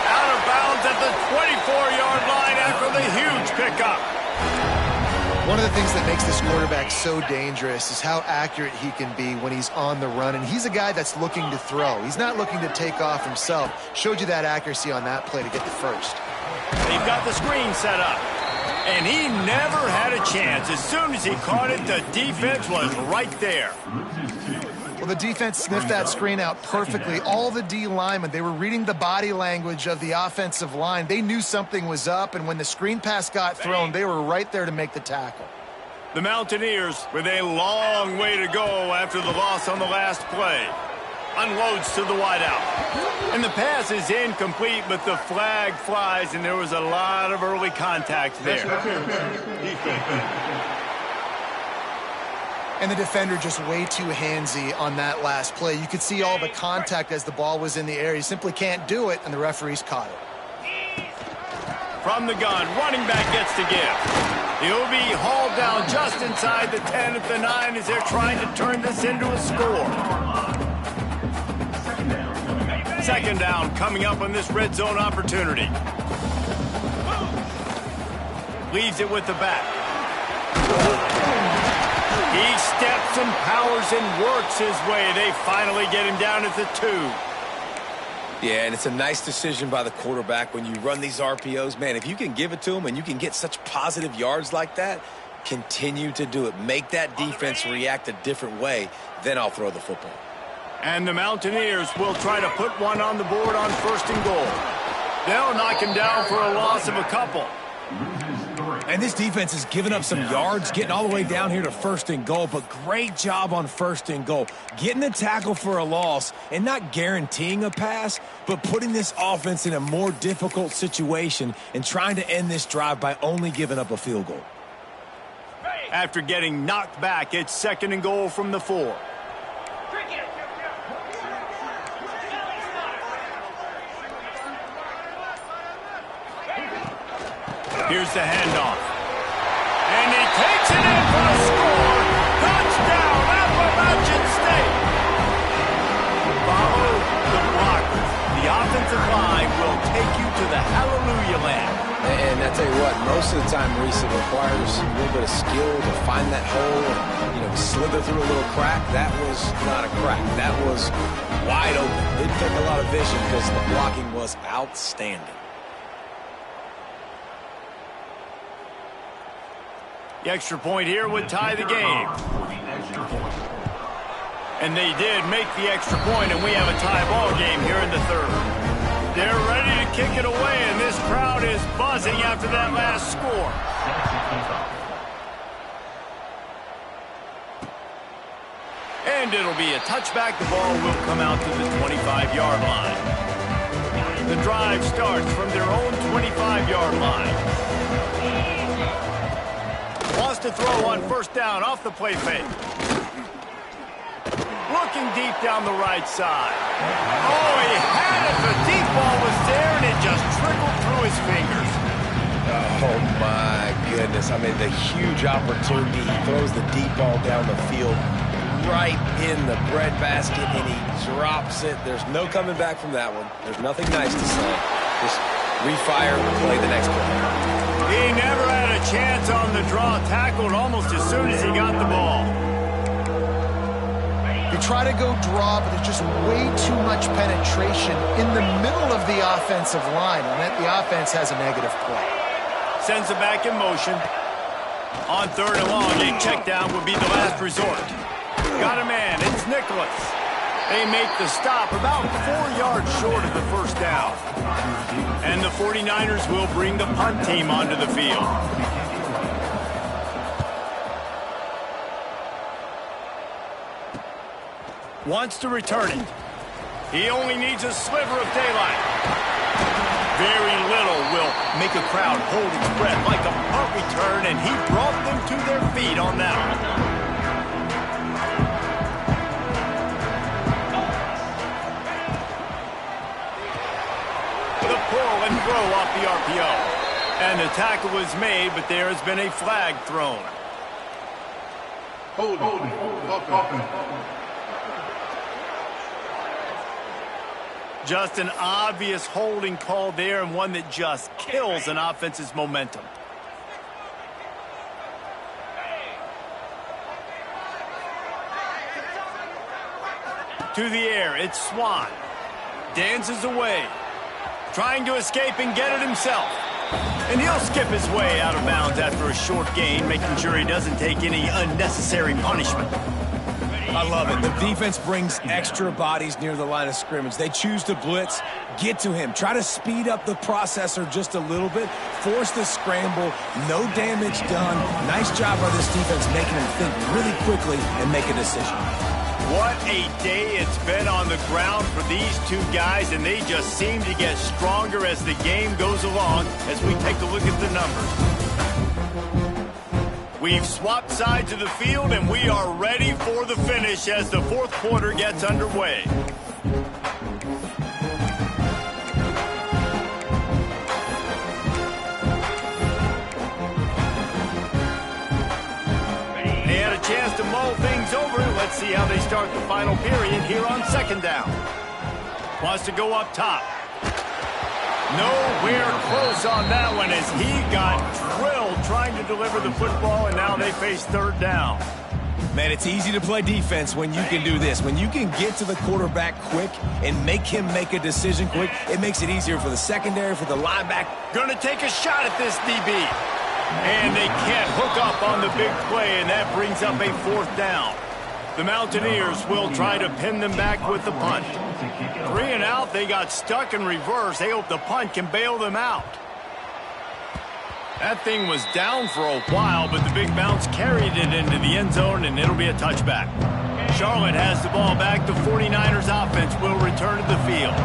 Speaker 1: Out of bounds at the 24-yard line after the huge pickup.
Speaker 2: One of the things that makes this quarterback so dangerous is how accurate he can be when he's on the run. And he's a guy that's looking to throw. He's not looking to take off himself. Showed you that accuracy on that play to get the first.
Speaker 1: They've got the screen set up. And he never had a chance. As soon as he caught it, the defense was right there.
Speaker 2: Well, the defense sniffed that screen out perfectly. All the D linemen, they were reading the body language of the offensive line. They knew something was up, and when the screen pass got thrown, they were right there to make the tackle.
Speaker 1: The Mountaineers with a long way to go after the loss on the last play. Unloads to the wideout. And the pass is incomplete, but the flag flies, and there was a lot of early contact there.
Speaker 2: And the defender just way too handsy on that last play. You could see all the contact as the ball was in the air. You simply can't do it, and the referees caught it.
Speaker 1: From the gun, running back gets to give. He'll be hauled down just inside the 10 at the 9 as they're trying to turn this into a score. Second down coming up on this red zone opportunity. Leaves it with the back. He steps and powers and works his way. They finally get him down at the 2.
Speaker 3: Yeah, and it's a nice decision by the quarterback when you run these RPOs. Man, if you can give it to him and you can get such positive yards like that, continue to do it. Make that defense react a different way, then I'll throw the football.
Speaker 1: And the Mountaineers will try to put one on the board on 1st and goal. They'll knock him down for a loss of a couple.
Speaker 3: And this defense has given up some yards, getting all the way down here to 1st and goal, but great job on 1st and goal. Getting the tackle for a loss and not guaranteeing a pass, but putting this offense in a more difficult situation and trying to end this drive by only giving up a field goal.
Speaker 1: After getting knocked back, it's 2nd and goal from the 4. Here's the handoff. And he takes it in for a score. Touchdown, Appalachian State. Follow the blockers. The offensive line will take you to the hallelujah land.
Speaker 3: And I tell you what, most of the time, Reese, it requires a little bit of skill to find that hole and, slither through a little crack. That was not a crack. That was wide open. Didn't take a lot of vision because the blocking was outstanding.
Speaker 1: The extra point here would tie the game. And they did make the extra point, and we have a tie ball game here in the 3rd. They're ready to kick it away, and this crowd is buzzing after that last score. And it'll be a touchback. The ball will come out to the 25-yard line. The drive starts from their own 25-yard line. Wants to throw on 1st down off the play fake. Looking deep down the right side. Oh, he had it. The deep ball was there, and it just trickled through his fingers.
Speaker 3: Oh, my goodness. I mean, the huge opportunity. He throws the deep ball down the field right in the breadbasket, and he drops it. There's no coming back from that one. There's nothing nice to say. Just refire and play the next play.
Speaker 1: He never had a chance on the draw. Tackled almost as soon as he got the ball.
Speaker 2: You try to go draw, but there's just way too much penetration in the middle of the offensive line, and that the offense has a negative play.
Speaker 1: Sends it back in motion. On 3rd and long, a check down would be the last resort. Got a man. It's Nicholas. They make the stop about 4 yards short of the 1st down. And the 49ers will bring the punt team onto the field. Wants to return it. He only needs a sliver of daylight. Very little will make a crowd hold its breath like a punt return, and he brought them to their feet on that one. And throw off the RPO. And the tackle was made, but there has been a flag thrown.
Speaker 5: Holding.
Speaker 1: Just an obvious holding call there, and one that just kills an offense's momentum. To the air, it's Swan. Dances away. Trying to escape and get it himself. And he'll skip his way out of bounds after a short gain, making sure he doesn't take any unnecessary punishment.
Speaker 3: I love it. The defense brings extra bodies near the line of scrimmage. They choose to blitz, get to him, try to speed up the processor just a little bit, force the scramble, no damage done. Nice job by this defense making him think really quickly and make a decision.
Speaker 1: What a day it's been on the ground for these two guys, and they just seem to get stronger as the game goes along as we take a look at the numbers. We've swapped sides of the field, and we are ready for the finish as the 4th quarter gets underway. They had a chance to mull things over. Let's see how they start the final period here on 2nd down. Wants to go up top. Nowhere close on that one as he got drilled trying to deliver the football, and now they face third down.
Speaker 3: Man, it's easy to play defense when you can do this. When you can get to the quarterback quick and make him make a decision quick, it makes it easier for the secondary, for the linebacker.
Speaker 1: Going to take a shot at this DB. And they can't hook up on the big play, and that brings up a fourth down. The Mountaineers will try to pin them back with the punt. 3 and out, they got stuck in reverse. They hope the punt can bail them out. That thing was down for a while, but the big bounce carried it into the end zone, and it'll be a touchback. Charlotte has the ball back. The 49ers offense will return to the field.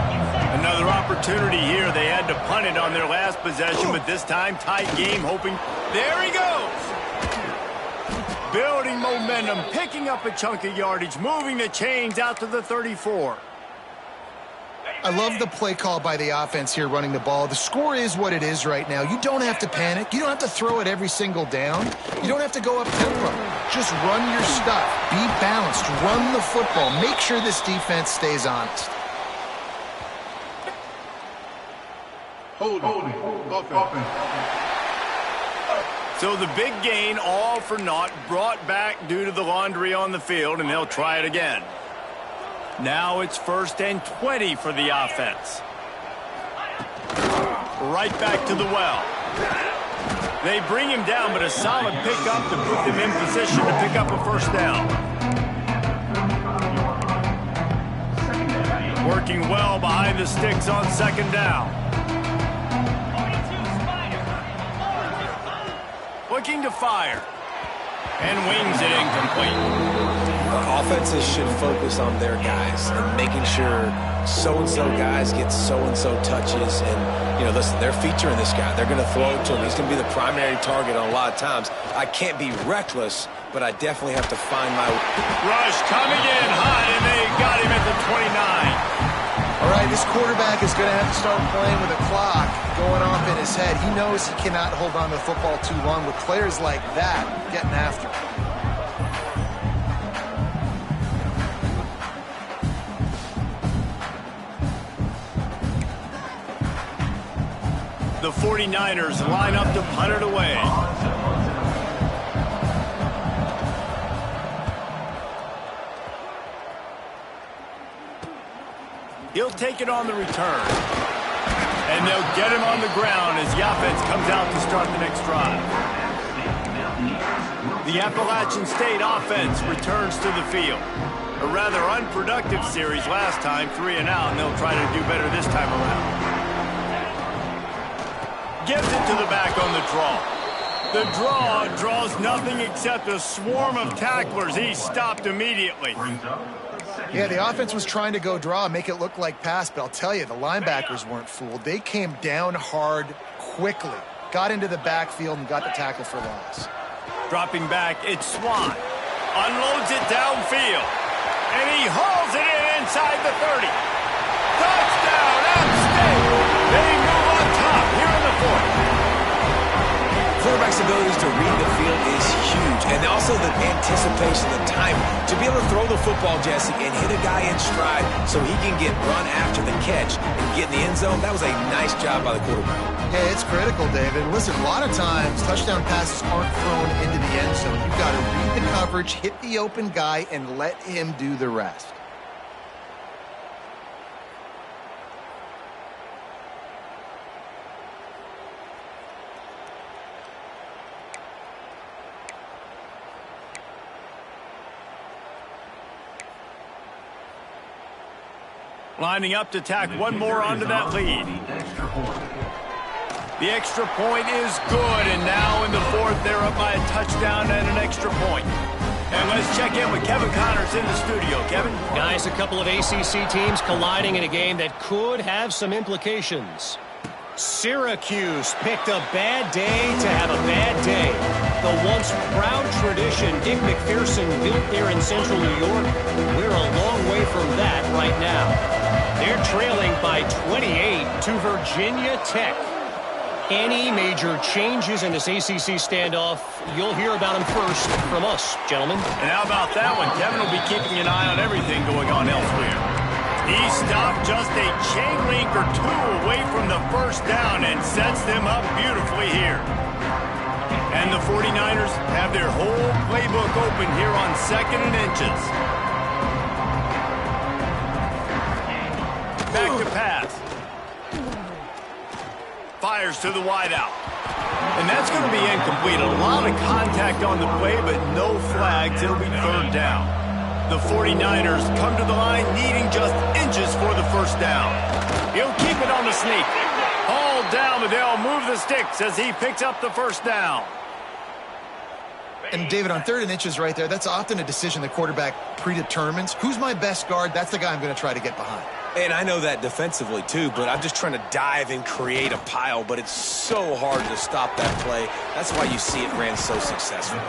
Speaker 1: Another opportunity here. They had to punt it on their last possession, but this time tight game, hoping. There he goes! Building momentum, picking up a chunk of yardage, moving the chains out to the 34.
Speaker 2: I love the play call by the offense here running the ball. The score is what it is right now. You don't have to panic. You don't have to throw it every single down. You don't have to go up tempo. Just run your stuff. Be balanced. Run the football. Make sure this defense stays honest.
Speaker 5: Holding. Offense.
Speaker 1: So the big gain, all for naught, brought back due to the laundry on the field, and they'll try it again. Now it's 1st and 20 for the offense. Right back to the well. They bring him down, but a solid pickup to put them in position to pick up a first down. Working well behind the sticks on 2nd down. Looking to fire. And wings it incomplete.
Speaker 3: Offenses should focus on their guys and making sure so-and-so guys get so-and-so touches. And, you know, listen, they're featuring this guy. They're going to throw it to him. He's going to be the primary target on a lot of times. I can't be reckless, but I definitely have to find my...
Speaker 1: Rush coming in hot, and they got him at the 29.
Speaker 2: All right, this quarterback is going to have to start playing with a clock going off in his head. He knows he cannot hold on to the football too long with players like that getting after him.
Speaker 1: The 49ers line up to punt it away. He'll take it on the return. And they'll get him on the ground as the offense comes out to start the next drive. The Appalachian State offense returns to the field. A rather unproductive series last time, 3 and out, and they'll try to do better this time around. Gives it to the back on the draw. The draw draws nothing except a swarm of tacklers. He's stopped immediately.
Speaker 2: Yeah, the offense was trying to go draw, make it look like pass, but I'll tell you, the linebackers weren't fooled. They came down hard quickly, got into the backfield, and got the tackle for loss.
Speaker 1: Dropping back, it's Swan. Unloads it downfield. And he hauls it in inside the 30. Touchdown, App State! They move on top here in the 4th.
Speaker 3: Quarterback's abilities to read the field is huge, and also the anticipation, the timing. To be able to throw the football, Jesse, and hit a guy in stride so he can get run after the catch and get in the end zone, that was a nice job by the quarterback.
Speaker 2: Yeah, it's critical, David. Listen, a lot of times, touchdown passes aren't thrown into the end zone. You've got to read the coverage, hit the open guy, and let him do the rest.
Speaker 1: Lining up to tack one more onto that lead. The extra point is good, and now in the 4th, they're up by a touchdown and an extra point. And let's check in with Kevin Connors in the studio. Kevin?
Speaker 4: Guys, a couple of ACC teams colliding in a game that could have some implications. Syracuse picked a bad day to have a bad day. The once proud tradition Dick McPherson built there in central New York, we're a long way from that right now. They're trailing by 28 to Virginia Tech. Any major changes in this ACC standoff, you'll hear about them first from us, gentlemen.
Speaker 1: And how about that one? Kevin will be keeping an eye on everything going on elsewhere. He stopped just a chain link or two away from the first down and sets them up beautifully here. And the 49ers have their whole playbook open here on 2nd and inches. Back to pass. Fires to the wideout. And that's going to be incomplete. A lot of contact on the play, but no flags. It'll be 3rd down. The 49ers come to the line needing just inches for the first down. He'll keep it on the sneak. Hauled down, but they'll move the sticks as he picks up the first down.
Speaker 2: And, David, on 3rd and inches right there, that's often a decision the quarterback predetermines. Who's my best guard? That's the guy I'm going to try to get behind.
Speaker 3: And I know that defensively, too, but I'm just trying to dive and create a pile, but it's so hard to stop that play. That's why you see it ran so successful.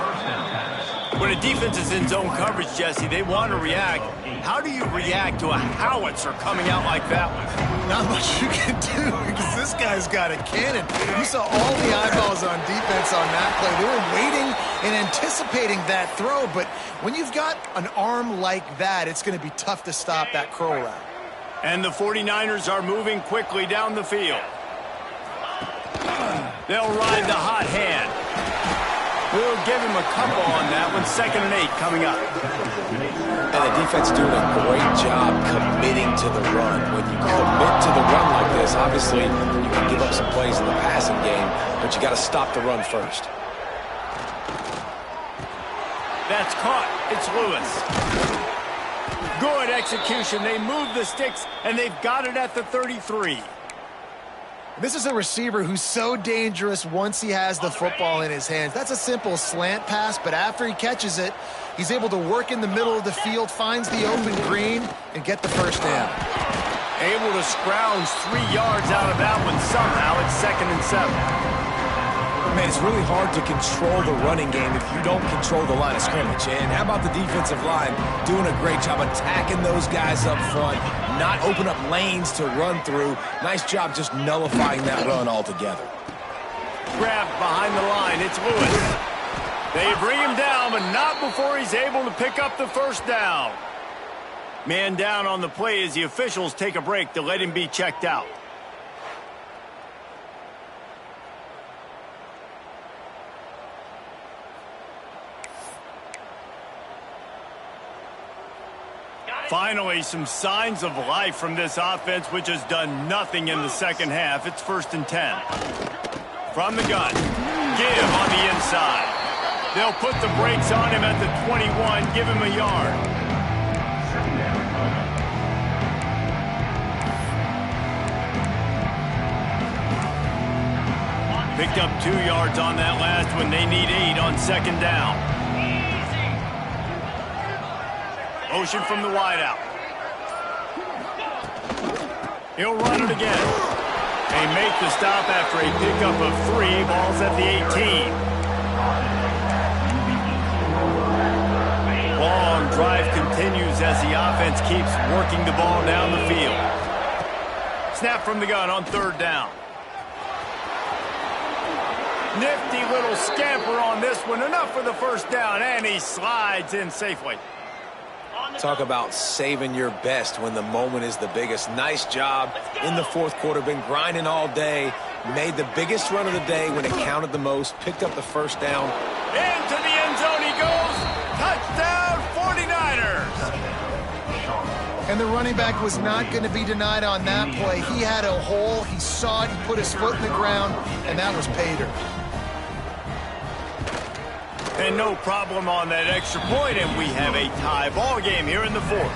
Speaker 1: When a defense is in zone coverage, Jesse, they want to react. How do you react to a howitzer coming out like that one?
Speaker 2: Not much you can do because this guy's got a cannon. You saw all the eyeballs on defense on that play. They were waiting and anticipating that throw, but when you've got an arm like that, it's going to be tough to stop that curl route.
Speaker 1: And the 49ers are moving quickly down the field. They'll ride the hot hand. We'll give him a couple on that one. 2nd and 8 coming up.
Speaker 3: And the defense doing a great job committing to the run. When you commit to the run like this, obviously you can give up some plays in the passing game, but you got to stop the run first.
Speaker 1: That's caught. It's Lewis. Good execution. They move the sticks, and they've got it at the 33.
Speaker 2: This is a receiver who's so dangerous once he has the football in his hands. That's a simple slant pass, but after he catches it, he's able to work in the middle of the field, finds the open green, and get the first down.
Speaker 1: Able to scrounge 3 yards out of that one somehow. It's 2nd and 7.
Speaker 3: Man, it's really hard to control the running game if you don't control the line of scrimmage. And how about the defensive line doing a great job attacking those guys up front, not open up lanes to run through. Nice job just nullifying that run altogether.
Speaker 1: Grabbed behind the line. It's Lewis. They bring him down, but not before he's able to pick up the first down. Man down on the play as the officials take a break to let him be checked out. Finally, some signs of life from this offense, which has done nothing in the second half. It's 1st and 10. From the gun. Give on the inside. They'll put the brakes on him at the 21, give him a yard. Picked up 2 yards on that last one. They need 8 on 2nd down. Motion from the wideout. He'll run it again. They make the stop after a pickup of 3. Ball's at the 18. Long drive continues as the offense keeps working the ball down the field. Snap from the gun on 3rd down. Nifty little scamper on this one. Enough for the first down, and he slides in safely.
Speaker 3: Talk about saving your best when the moment is the biggest. Nice job in the 4th quarter. Been grinding all day. Made the biggest run of the day when it counted the most. Picked up the first down.
Speaker 1: Into the end zone he goes. Touchdown 49ers.
Speaker 2: And the running back was not going to be denied on that play. He had a hole. He saw it. He put his foot in the ground, and that was Pater.
Speaker 1: And no problem on that extra point, and we have a tie ball game here in the 4th.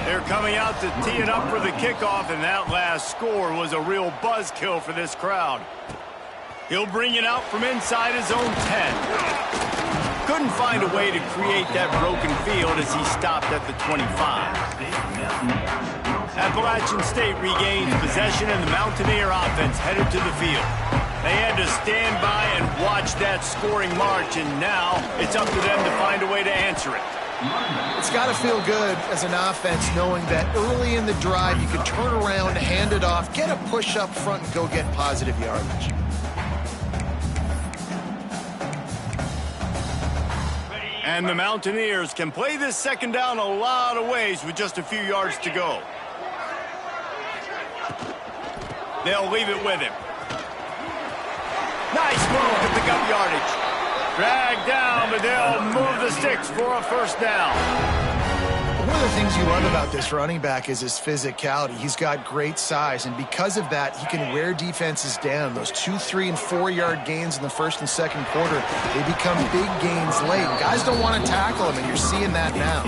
Speaker 1: They're coming out to tee it up for the kickoff, and that last score was a real buzzkill for this crowd. He'll bring it out from inside his own 10. Couldn't find a way to create that broken field as he stopped at the 25. Appalachian State regains possession, and the Mountaineer offense headed to the field. They had to stand by and watch that scoring march, and now it's up to them to find a way to answer it.
Speaker 2: It's got to feel good as an offense knowing that early in the drive you can turn around, hand it off, get a push up front, and go get positive yardage.
Speaker 1: And the Mountaineers can play this second down a lot of ways with just a few yards to go. They'll leave it with him. Nice move to pick up yardage. Dragged down, but they'll move the sticks for a first down.
Speaker 2: One of the things you love about this running back is his physicality. He's got great size, and because of that, he can wear defenses down. Those 2, 3, and 4-yard gains in the first and second quarter, they become big gains late. Guys don't want to tackle him, and you're seeing that now.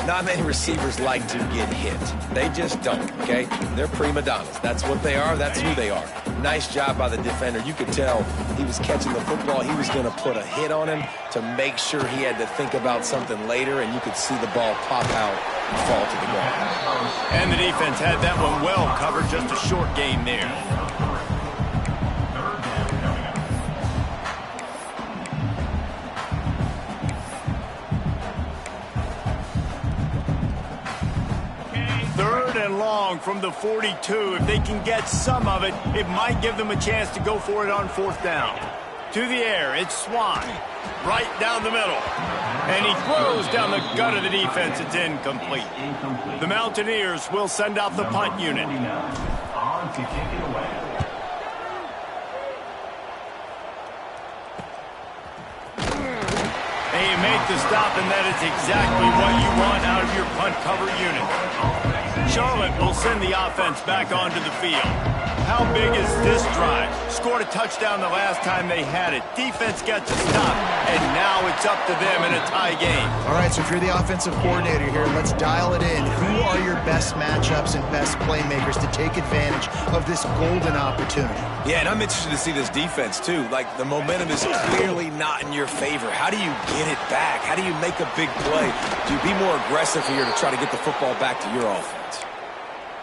Speaker 3: Not many receivers like to get hit. They just don't, okay? They're prima donnas. That's what they are. That's who they are. Nice job by the defender. You could tell he was catching the football. He was going to put a hit on him to make sure he had to think about something later, and you could see the ball pop out and fall to the ground.
Speaker 1: And the defense had that one well covered. Just a short gain there. Third and long from the 42. If they can get some of it, it might give them a chance to go for it on fourth down. To the air, it's Swan. Right down the middle. And he throws down the gut of the defense. It's incomplete. The Mountaineers will send out the punt unit.
Speaker 5: On to kick it away.
Speaker 1: And you make the stop, and that is exactly what you want out of your punt cover unit. Charlotte will send the offense back onto the field. How big is this drive? Scored a touchdown the last time they had it. Defense gets a stop, and now it's up to them in a tie game.
Speaker 2: All right, so if you're the offensive coordinator here, let's dial it in. Who are your best matchups and best playmakers to take advantage of this golden opportunity?
Speaker 3: Yeah, and I'm interested to see this defense, too. Like, the momentum is clearly not in your favor. How do you get it back? How do you make a big play? Do you be more aggressive here to try to get the football back to your offense?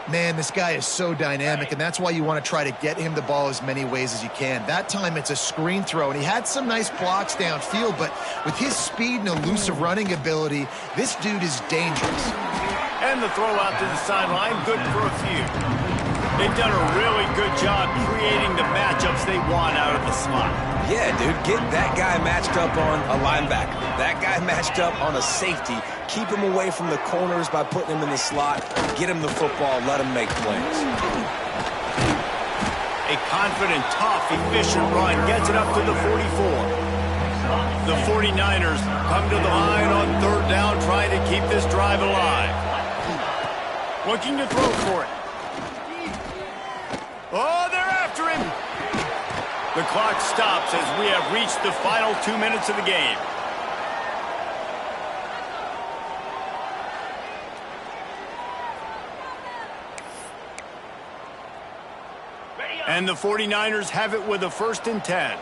Speaker 2: Man, this guy is so dynamic, and that's why you want to try to get him the ball as many ways as you can. That time, it's a screen throw, and he had some nice blocks downfield, but with his speed and elusive running ability, this dude is dangerous.
Speaker 1: And the throw out to the sideline, good for a few. They've done a really good job creating the matchups they want out of the slot.
Speaker 3: Yeah, dude, get that guy matched up on a linebacker. That guy matched up on a safety. Keep him away from the corners by putting him in the slot. Get him the football. Let him make plays.
Speaker 1: A confident, tough, efficient run gets it up to the 44. The 49ers come to the line on third down, trying to keep this drive alive. Looking to throw for it. Oh, they're after him. The clock stops as we have reached the final 2 minutes of the game. And the 49ers have it with a 1st and 10.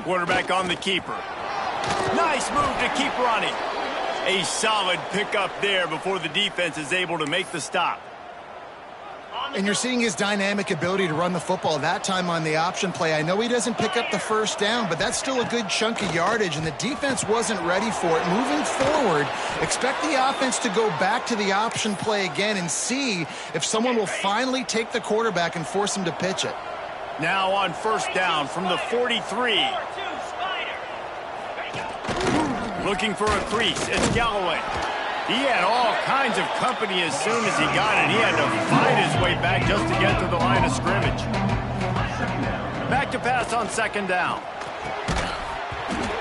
Speaker 1: Quarterback on the keeper. Nice move to keep running. A solid pickup there before the defense is able to make the stop.
Speaker 2: And you're seeing his dynamic ability to run the football, that time on the option play. I know he doesn't pick up the first down, but that's still a good chunk of yardage, and the defense wasn't ready for it. Moving forward, expect the offense to go back to the option play again and see if someone will finally take the quarterback and force him to pitch it.
Speaker 1: Now on 1st down from the 43. Looking for a crease. It's Galloway. He had all kinds of company as soon as he got it. He had to fight his way back just to get to the line of scrimmage. Back to pass on 2nd down.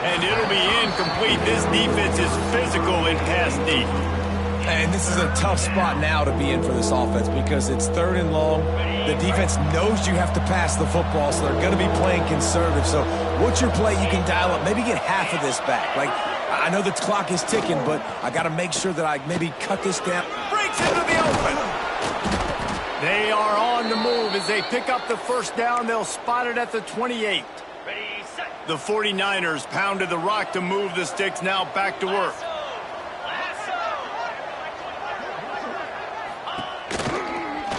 Speaker 1: And it'll be incomplete. This defense is physical in pass deep.
Speaker 3: And this is a tough spot now to be in for this offense because it's 3rd and long. The defense knows you have to pass the football, so they're going to be playing conservative. So what's your play you can dial up? Maybe get half of this back. Like, I know the clock is ticking, but I got to make sure that I maybe cut this down.
Speaker 1: Breaks into the open. They are on the move as they pick up the 1st down. They'll spot it at the 28. The 49ers pounded the rock to move the sticks. Now back to work.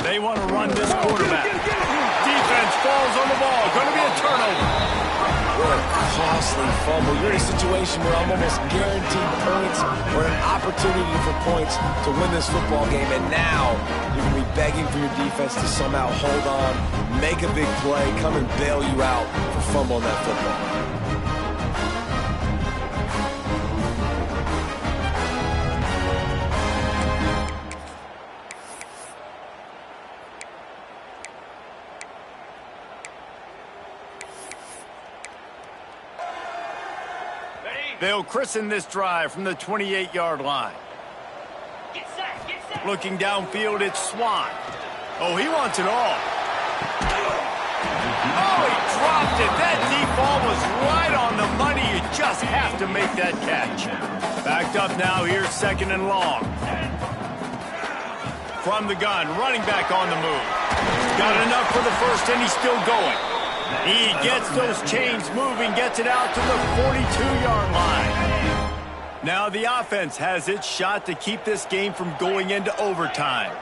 Speaker 1: They want to run this quarterback. Defense falls on the ball. Going to be a turnover.
Speaker 3: What a costly fumble. You're in a situation where I'm almost guaranteed points or an opportunity for points to win this football game, and now you're going to be begging for your defense to somehow hold on, make a big play, come and bail you out for fumbling that football.
Speaker 1: They'll christen this drive from the 28-yard line.
Speaker 6: Get set.
Speaker 1: Looking downfield, it's Swan. Oh, he wants it all. Oh, he dropped it. That deep ball was right on the money. You just have to make that catch. Backed up now. Here's 2nd and long. From the gun, running back on the move. Got enough for the first, and he's still going. He gets those chains moving, gets it out to the 42-yard line. Now the offense has its shot to keep this game from going into overtime.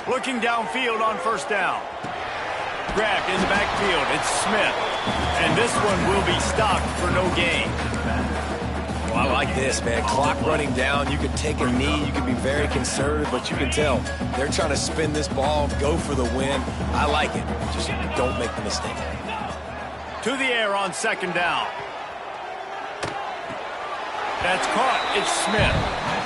Speaker 1: Looking downfield on 1st down. Grabbed in the backfield, it's Smith. And this one will be stopped for no gain.
Speaker 3: Well, I like this, man. Clock running down. You can take a knee. You can be very conservative, but you can tell they're trying to spin this ball, go for the win. I like it. Just don't make the mistake.
Speaker 1: To the air on 2nd down. That's caught. It's Smith.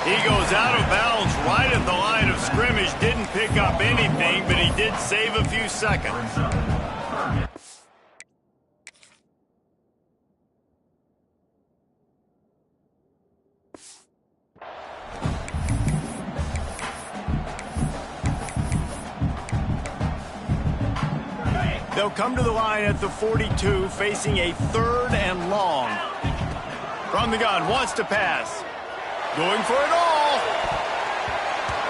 Speaker 1: He goes out of bounds right at the line of scrimmage. Didn't pick up anything, but he did save a few seconds. They'll come to the line at the 42, facing a 3rd and long. From the gun, wants to pass. Going for it all.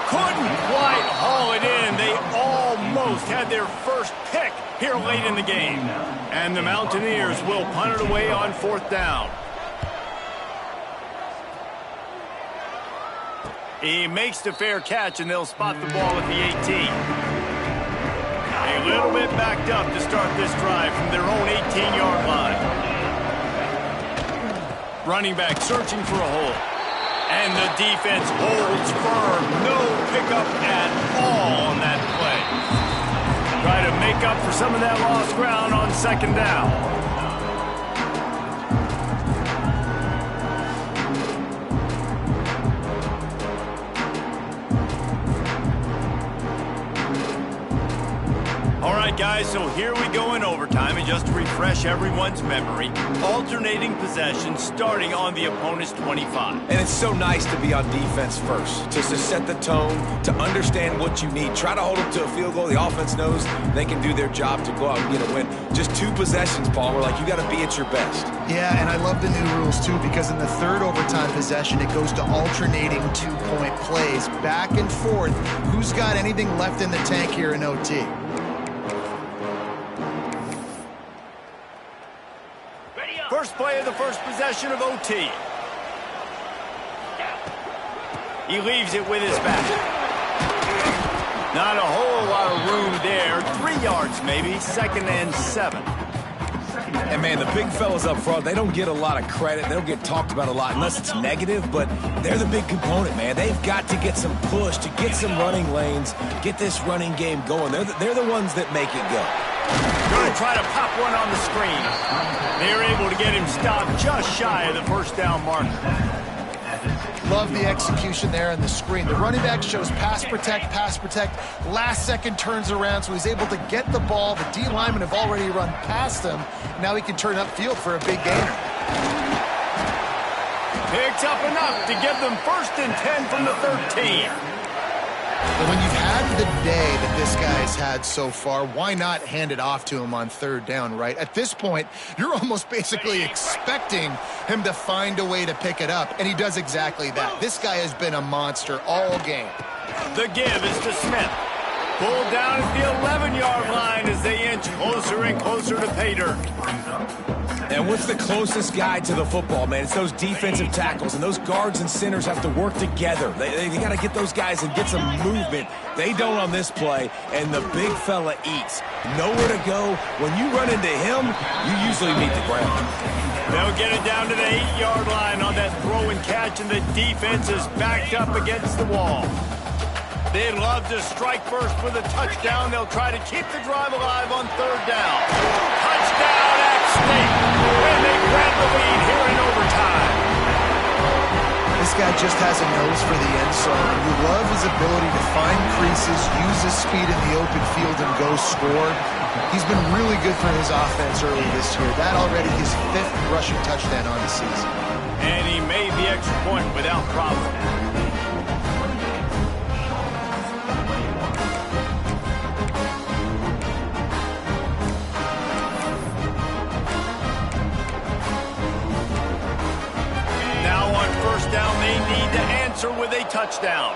Speaker 1: Couldn't quite haul it in. They almost had their first pick here late in the game. And the Mountaineers will punt it away on 4th down. He makes the fair catch, and they'll spot the ball at the 18. A little bit backed up to start this drive from their own 18-yard line. Running back searching for a hole. And the defense holds firm. No pickup at all on that play. Try to make up for some of that lost ground on 2nd down. All right, guys, so here we go in overtime, and just to refresh everyone's memory, alternating possession starting on the opponent's 25.
Speaker 3: And it's so nice to be on defense first, just to set the tone, to understand what you need. Try to hold them to a field goal. The offense knows they can do their job to go out and get a win. Just 2 possessions, Paul. We're like, you got to be at your best.
Speaker 2: Yeah, and I love the new rules, too, because in the 3rd overtime possession, it goes to alternating 2-point plays, back and forth. Who's got anything left in the tank here in OT?
Speaker 1: First play of the first possession of OT. He leaves it with his back. Not a whole lot of room there. 3 yards maybe, 2nd and 7.
Speaker 3: And, man, the big fellas up front, they don't get a lot of credit. They don't get talked about a lot unless it's negative, but they're the big component, man. They've got to get some push, to get some running lanes, get this running game going. They're the ones that make it go.
Speaker 1: Going to try to pop one on the screen. They're able to get him stopped just shy of the 1st down marker.
Speaker 2: Love the execution there on the screen. The running back shows pass protect, last second turns around, so he's able to get the ball. The D linemen have already run past him. Now he can turn upfield for a big gainer.
Speaker 1: Picks up enough to give them 1st and 10 from the 13.
Speaker 2: But when you've had the day that this guy's had so far, why not hand it off to him on 3rd down, right? At this point, you're almost basically expecting him to find a way to pick it up, and he does exactly that. This guy has been a monster all game.
Speaker 1: The give is to Smith. Pulled down at the 11-yard line as they inch closer and closer to pay dirt.
Speaker 3: And what's the closest guy to the football, man? It's those defensive tackles, and those guards and centers have to work together. They got to get those guys and get some movement. They don't on this play, and the big fella eats. Nowhere to go. When you run into him, you usually meet the ground.
Speaker 1: They'll get it down to the 8-yard line on that throw and catch, and the defense is backed up against the wall. They love to strike first with a touchdown. They'll try to keep the drive alive on 3rd down. Touchdown at State. And they grab the lead here in overtime.
Speaker 2: This guy just has a nose for the end zone, and you love his ability to find creases, use his speed in the open field, and go score. He's been really good for his offense early this year. That already his 5th rushing touchdown on the season.
Speaker 1: And he made the extra point without problem. Down, they need to answer with a touchdown.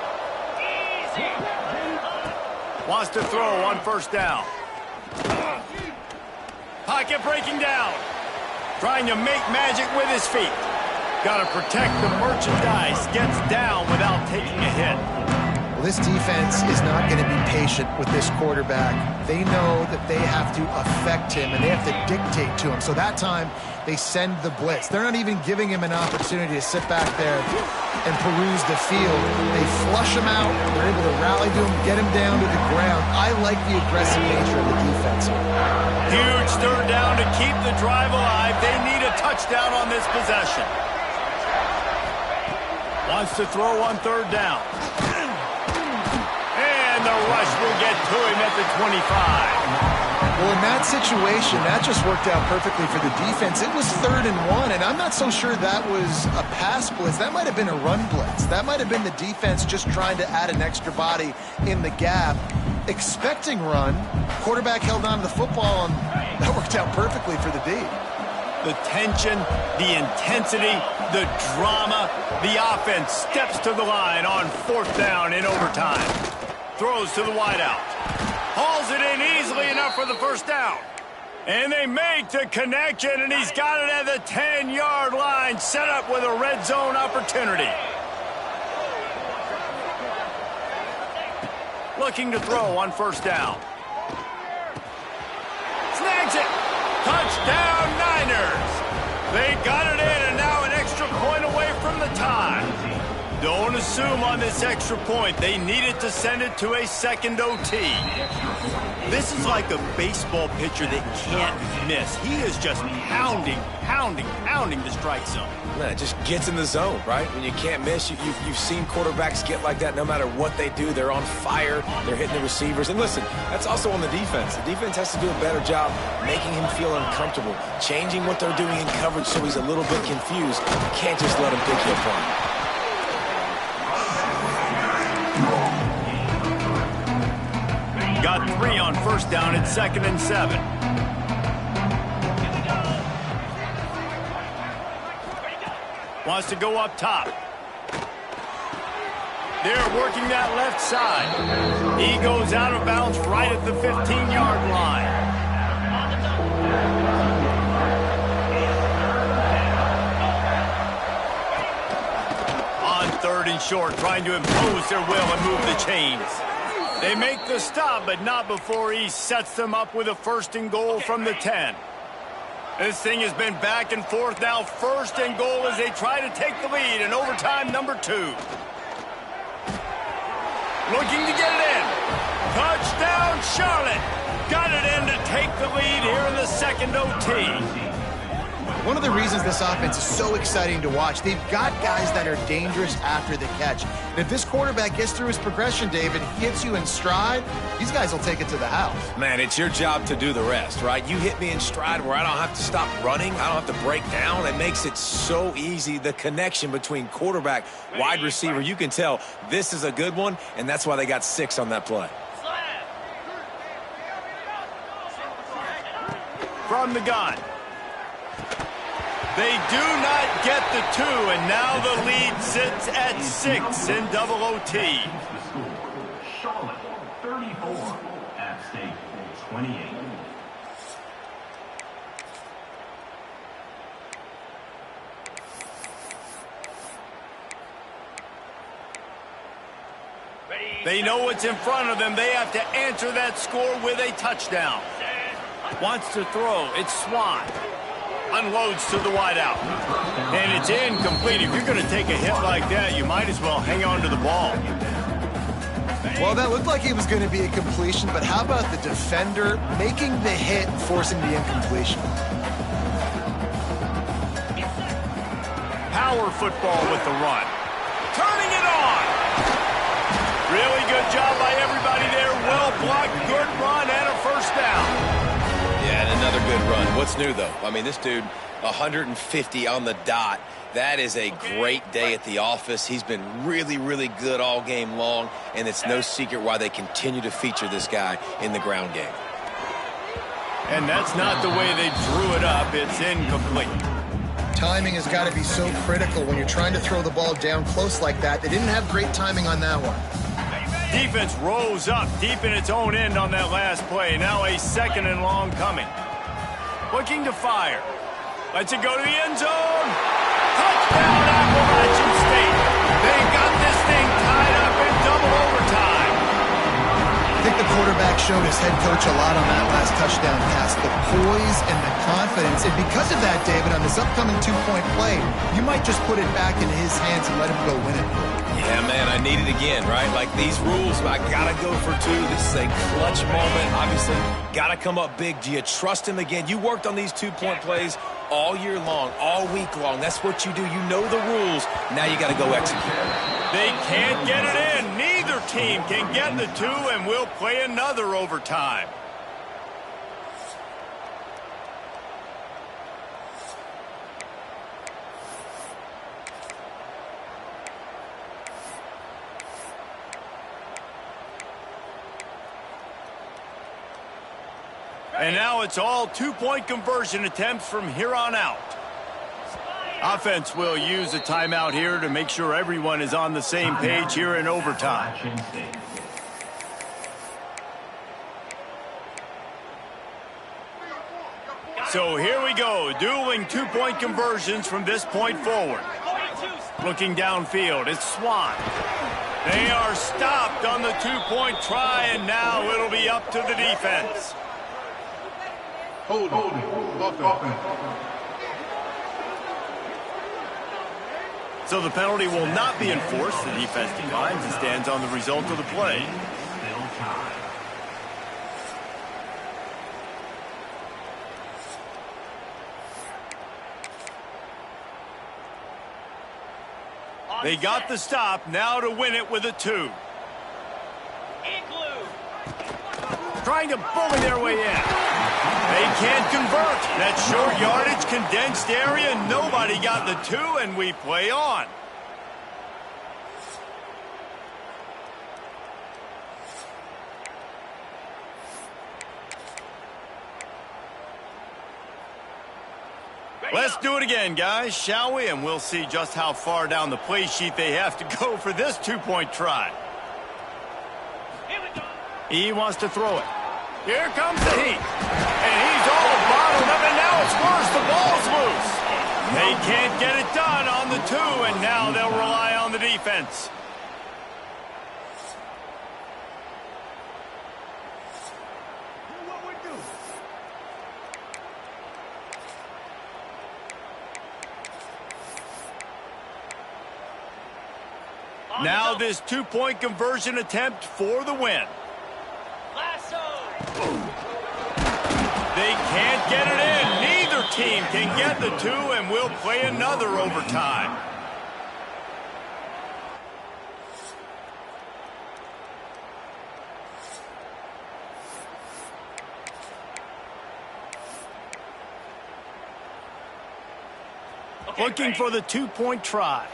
Speaker 1: Wants to throw on 1st down. Pocket breaking down. Trying to make magic with his feet. Got to protect the merchandise. Gets down without taking a hit.
Speaker 2: Well, this defense is not going to be patient with this quarterback. They know that they have to affect him, and they have to dictate to him. So that time, they send the blitz. They're not even giving him an opportunity to sit back there and peruse the field. They flush him out. They're able to rally to him, get him down to the ground. I like the aggressive nature of the defense here.
Speaker 1: Huge 3rd down to keep the drive alive. They need a touchdown on this possession. Wants to throw on 3rd down. And the rush will get to him at the 25.
Speaker 2: Well, in that situation, that just worked out perfectly for the defense. It was 3rd and 1, and I'm not so sure that was a pass blitz. That might have been a run blitz. That might have been the defense just trying to add an extra body in the gap. Expecting run, quarterback held on to the football, and that worked out perfectly for the D.
Speaker 1: The tension, the intensity, the drama, the offense steps to the line on 4th down in overtime. Throws to the wideout. Hauls it in easily enough for the 1st down. And they make the connection, and he's got it at the 10-yard line, set up with a red zone opportunity. Looking to throw on 1st down. Snags it. Touchdown, Niners. They got it in, and now an extra point away from the tie. Don't assume on this extra point. They needed to send it to a 2nd OT. This is like a baseball pitcher that can't miss. He is just pounding the strike zone.
Speaker 3: Man, it just gets in the zone, right? When you can't miss, you've seen quarterbacks get like that no matter what they do. They're on fire. They're hitting the receivers. And listen, that's also on the defense. The defense has to do a better job making him feel uncomfortable, changing what they're doing in coverage so he's a little bit confused. You can't just let him pick you apart.
Speaker 1: Got 3 on 1st down at 2nd and 7. Wants to go up top. They're working that left side. He goes out of bounds right at the 15-yard line. On 3rd and short, trying to impose their will and move the chains. They make the stop, but not before he sets them up with a 1st and goal from the 10. This thing has been back and forth now. 1st and goal as they try to take the lead in overtime number 2. Looking to get it in. Touchdown, Charlotte. Got it in to take the lead here in the 2nd OT.
Speaker 2: One of the reasons this offense is so exciting to watch, they've got guys that are dangerous after the catch. And if this quarterback gets through his progression, David, hits you in stride, these guys will take it to the house.
Speaker 3: Man, it's your job to do the rest, right? You hit me in stride where I don't have to stop running. I don't have to break down. It makes it so easy. The connection between quarterback, wide receiver, you can tell this is a good one, and that's why they got 6 on that play.
Speaker 1: From the gun. They do not get the 2, and now the lead sits at 6 in double OT.
Speaker 5: Charlotte 34, App State 28.
Speaker 1: They know what's in front of them. They have to answer that score with a touchdown. Wants to throw. It's Swan. Unloads to the wideout. And it's incomplete. If you're going to take a hit like that, you might as well hang on to the ball.
Speaker 2: Well, that looked like it was going to be a completion, but how about the defender making the hit, forcing the incompletion?
Speaker 1: Power football with the run. Turning it on. Really good job by everybody there. Well blocked, good run, and a first down.
Speaker 3: Yeah, and another good run. What's new, though? I mean, this dude, 150 on the dot. That is a great day at the office. He's been really, really good all game long, and it's no secret why they continue to feature this guy in the ground game.
Speaker 1: And that's not the way they drew it up. It's incomplete.
Speaker 2: Timing has got to be so critical when you're trying to throw the ball down close like that. They didn't have great timing on that one.
Speaker 1: Defense rose up deep in its own end on that last play. Now a second and long coming. Looking to fire. Lets it go to the end zone. Touchdown, Appalachian State. They got this thing tied up in double overtime.
Speaker 2: I think the quarterback showed his head coach a lot on that last touchdown pass. The poise and the confidence. And because of that, David, on this upcoming two-point play, you might just put it back into his hands and let him go win it.
Speaker 3: Yeah, man, I need it again, right? Like these rules, I got to go for two. This is a clutch moment. Obviously, got to come up big. Do you trust him again? You worked on these two-point plays all year long, all week long. That's what you do. You know the rules. Now you got to go execute.
Speaker 1: They can't get it in. Neither team can get the two, and we'll play another overtime. And now it's all two-point conversion attempts from here on out. Offense will use a timeout here to make sure everyone is on the same page here in overtime. So here we go, dueling two-point conversions from this point forward. Looking downfield, it's Swan. They are stopped on the two-point try, and now it'll be up to the defense.
Speaker 5: Hold offense.
Speaker 1: So the penalty will not be enforced. The defense declines and stands on the result of the play.
Speaker 5: Still time.
Speaker 1: They got the stop, now to win it with a two. Trying to bully their way in. They can't convert. That short yardage, condensed area, nobody got the two, and we play on. Let's do it again, guys, shall we? And we'll see just how far down the play sheet they have to go for this two-point try. He wants to throw it. Here comes the heat. And he's all bottled up, and now it's worse. The ball's loose. They can't get it done on the two, and now they'll rely on the defense. Now this two-point conversion attempt for the win. They can't get it in. Neither team can get the two, and we'll play another overtime. Looking for the two-point try.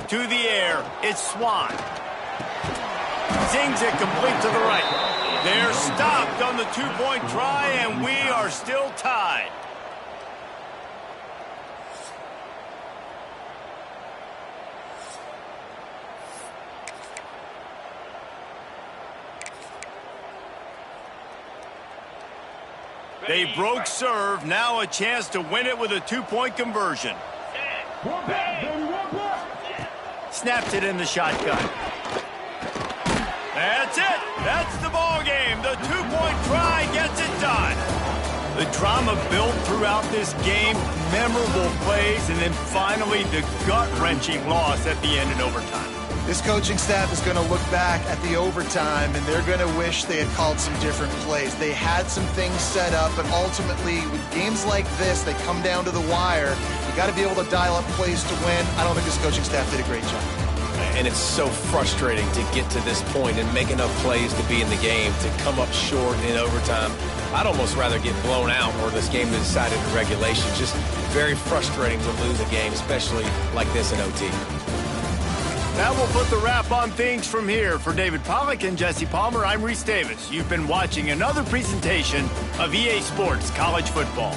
Speaker 1: To the air, it's Swan. Zings it complete to the right. They're stopped on the two-point try, and we are still tied. They broke serve, now a chance to win it with a two-point conversion. Snaps it in the shotgun. That's it. That's the ball game. The two-point try gets it done. The drama built throughout this game, memorable plays, and then finally the gut-wrenching loss at the end in overtime.
Speaker 2: This coaching staff is going to look back at the overtime, and they're going to wish they had called some different plays. They had some things set up, but ultimately, with games like this, they come down to the wire. You got to be able to dial up plays to win. I don't think this coaching staff did a great job.
Speaker 3: And it's so frustrating to get to this point and make enough plays to be in the game, to come up short in overtime. I'd almost rather get blown out or this game is decided in regulation. Just very frustrating to lose a game, especially like this in OT.
Speaker 1: That will put the wrap on things from here. For David Pollack and Jesse Palmer, I'm Reese Davis. You've been watching another presentation of EA Sports College Football.